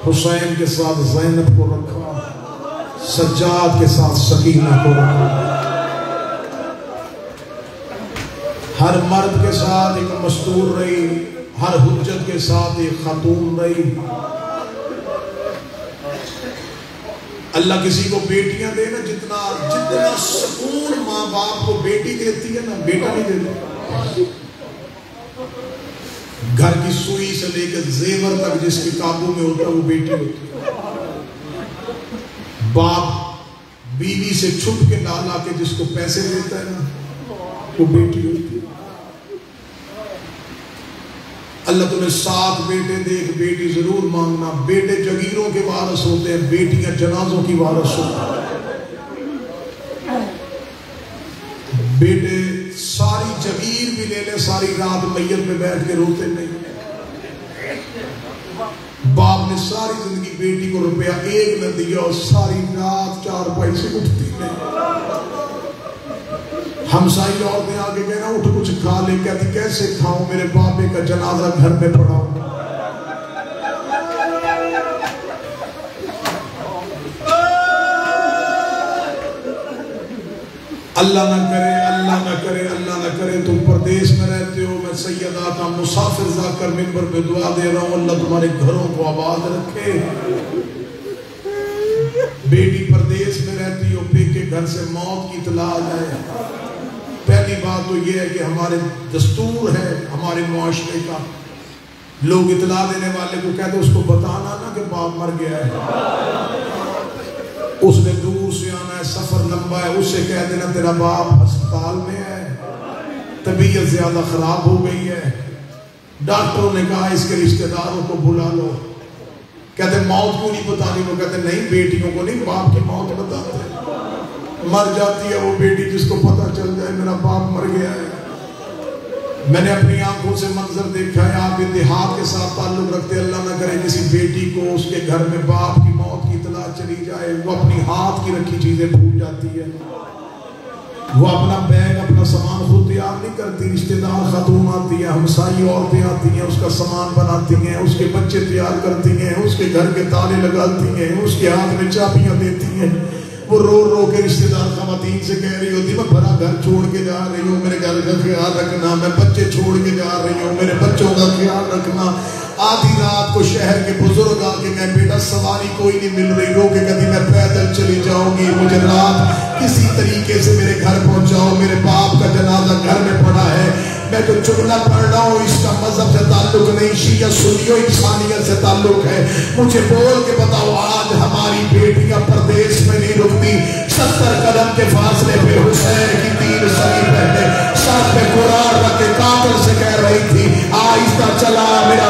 حسین کے ساتھ زینب کو رکھا, سجاد کے ساتھ سکینہ کو رکھا. ہر مرد کے ساتھ ایک مستور رہی, ہر حجت کے ساتھ ایک خاتون رہی. اللہ کسی کو بیٹیاں دے نا, جتنا سکون ماں باپ کو بیٹی دیتی ہے نا بیٹا نہیں دیتا. گھر کی سوئی سے لے کے زیور تک جس کے قابو میں ہوتا ہے وہ بیٹی ہوتی ہے. باپ بیوی سے چھپ کے ڈالا کے جس کو پیسے دیتا ہے نا وہ بیٹی ہوتی ہے. اللہ تمہیں 7 بیٹے دے, ایک بیٹی ضرور مانگنا. بیٹے جگیروں کے وارث ہوتے ہیں, بیٹیاں جنازوں کی وارث ہوتی ہیں. بیٹے ساری جگیر بھی لے لے, ساری رات میت پہ بیٹھ کے روتے نہیں. باپ نے ساری زندگی بیٹی کو روپیہ 1 نہ دیا اور ساری رات 4 پیسے اٹھتی نہیں. ہمسائی عورتیں آگے کہنا اٹھ کچھ کھا لے, کہتی کیسے کھاؤں, میرے باپے کا جنازہ گھر میں پڑا ہوں. اللہ نہ کرے, اللہ نہ کرے, اللہ نہ کرے تم پردیس میں رہتے ہو. میں سیدہ کا مسافر جا کر منبر پہ دعا دے رہا ہوں, اللہ تمہارے گھروں کو آباد رکھے. بیٹی پردیس میں رہتی ہو, کے گھر سے موت کی اطلاع آ جائے. پہلی بات تو یہ ہے کہ ہمارے دستور ہے ہمارے معاشرے کا, لوگ اطلاع دینے والے کو کہتے اس کو بتانا نا کہ باپ مر گیا ہے. اس نے دور سے آنا ہے, سفر لمبا ہے, اس سے کہہ دینا تیرا باپ ہسپتال میں ہے, طبیعت زیادہ خراب ہو گئی ہے, ڈاکٹروں نے کہا اس کے رشتہ داروں کو بلا لو. کہتے موت کیوں نہیں بتانی, وہ کہتے نہیں بیٹیوں کو نہیں باپ کی موت بتاتے. مر جاتی ہے وہ بیٹی جس کو پتہ چل جائے میرا باپ مر گیا ہے. میں نے اپنی آنکھوں سے منظر دیکھا ہے. آپ اتحاد کے ساتھ تعلق رکھتے, اللہ نہ کرے کسی بیٹی کو اس کے گھر میں باپ کی موت کی اطلاع چلی جائے, وہ اپنی ہاتھ کی رکھی چیزیں بھول جاتی ہے, وہ اپنا بیگ اپنا سامان خود تیار نہیں کرتی. رشتہ دار خاتون آتی ہے, ہمسائی عورتیں آتی ہیں, اس کا سامان بناتی ہیں, اس کے بچے تیار کرتی ہیں, اس کے گھر کے تالے لگاتی ہیں, اس کے ہاتھ میں چابیاں دیتی ہیں. وہ رو رو کے رشتہ دار خواتین سے کہہ رہی ہوتی میں بھرا گھر چھوڑ کے جا رہی ہوں, میرے گھر کا خیال رکھنا, میں بچے چھوڑ کے جا رہی ہوں, میرے بچوں کا خیال رکھنا. آدھی رات کو شہر کے بزرگ آ کے کہیں بیٹا سواری کوئی نہیں مل رہی, رو کے کہتی میں پیدل چلی جاؤں گی, مجھے رات کسی طریقے سے میرے گھر پہنچاؤ, میرے باپ کا جنازہ گھر میں پڑا ہے. میں جو جملہ پڑھ رہا ہوں اس کا مذہب سے تعلق نہیں, شیعہ سنیوں انسانیت سے تعلق ہے. مجھے بول کے بتاؤ آج ہماری بیٹیاں پردیس میں نہیں رکتی. 70 قدم کے فاصلے پہ حسین کی 3 سری پہنے ساتھ میں قرآن رکھ کے قاتل سے کہہ رہی تھی آہستہ چلا میرا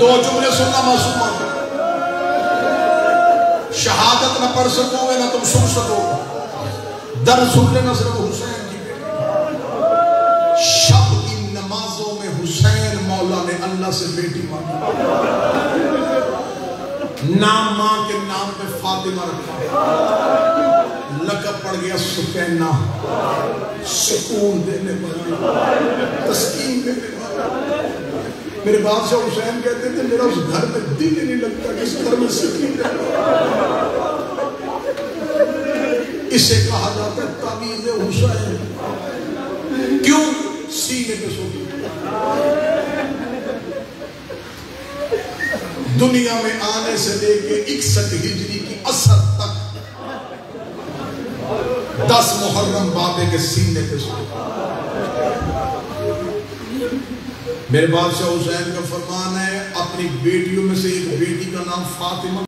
دو جملے سننا معصومہ، شہادت نہ پڑھ سکو گے نہ تم سن سکو گے، در سن لینا صرف حسین کی بیٹی، شب کی نمازوں میں حسین مولا نے اللہ سے بیٹی مانگی، نام ماں کے نام پہ فاطمہ رکھا، لقب پڑ گیا سکینہ، سکون دینے والی، تسکین دینے والی۔ میرے بادشاہ حسین کہتے تھے میرا اس گھر میں دل ہی نہیں لگتا کہ اس گھر میں سکین ہے۔ اسے کہا جاتا ہے تعویذ حسین، کیوں؟ سینے پہ سوتی دنیا میں آنے سے لے کے 61 ہجری کی اثر تک 10 محرم بابے کے سینے پہ سوتی۔ میرے بادشاہ حسین کا فرمان ہے اپنی بیٹیوں میں سے ایک بیٹی کا نام فاطمہ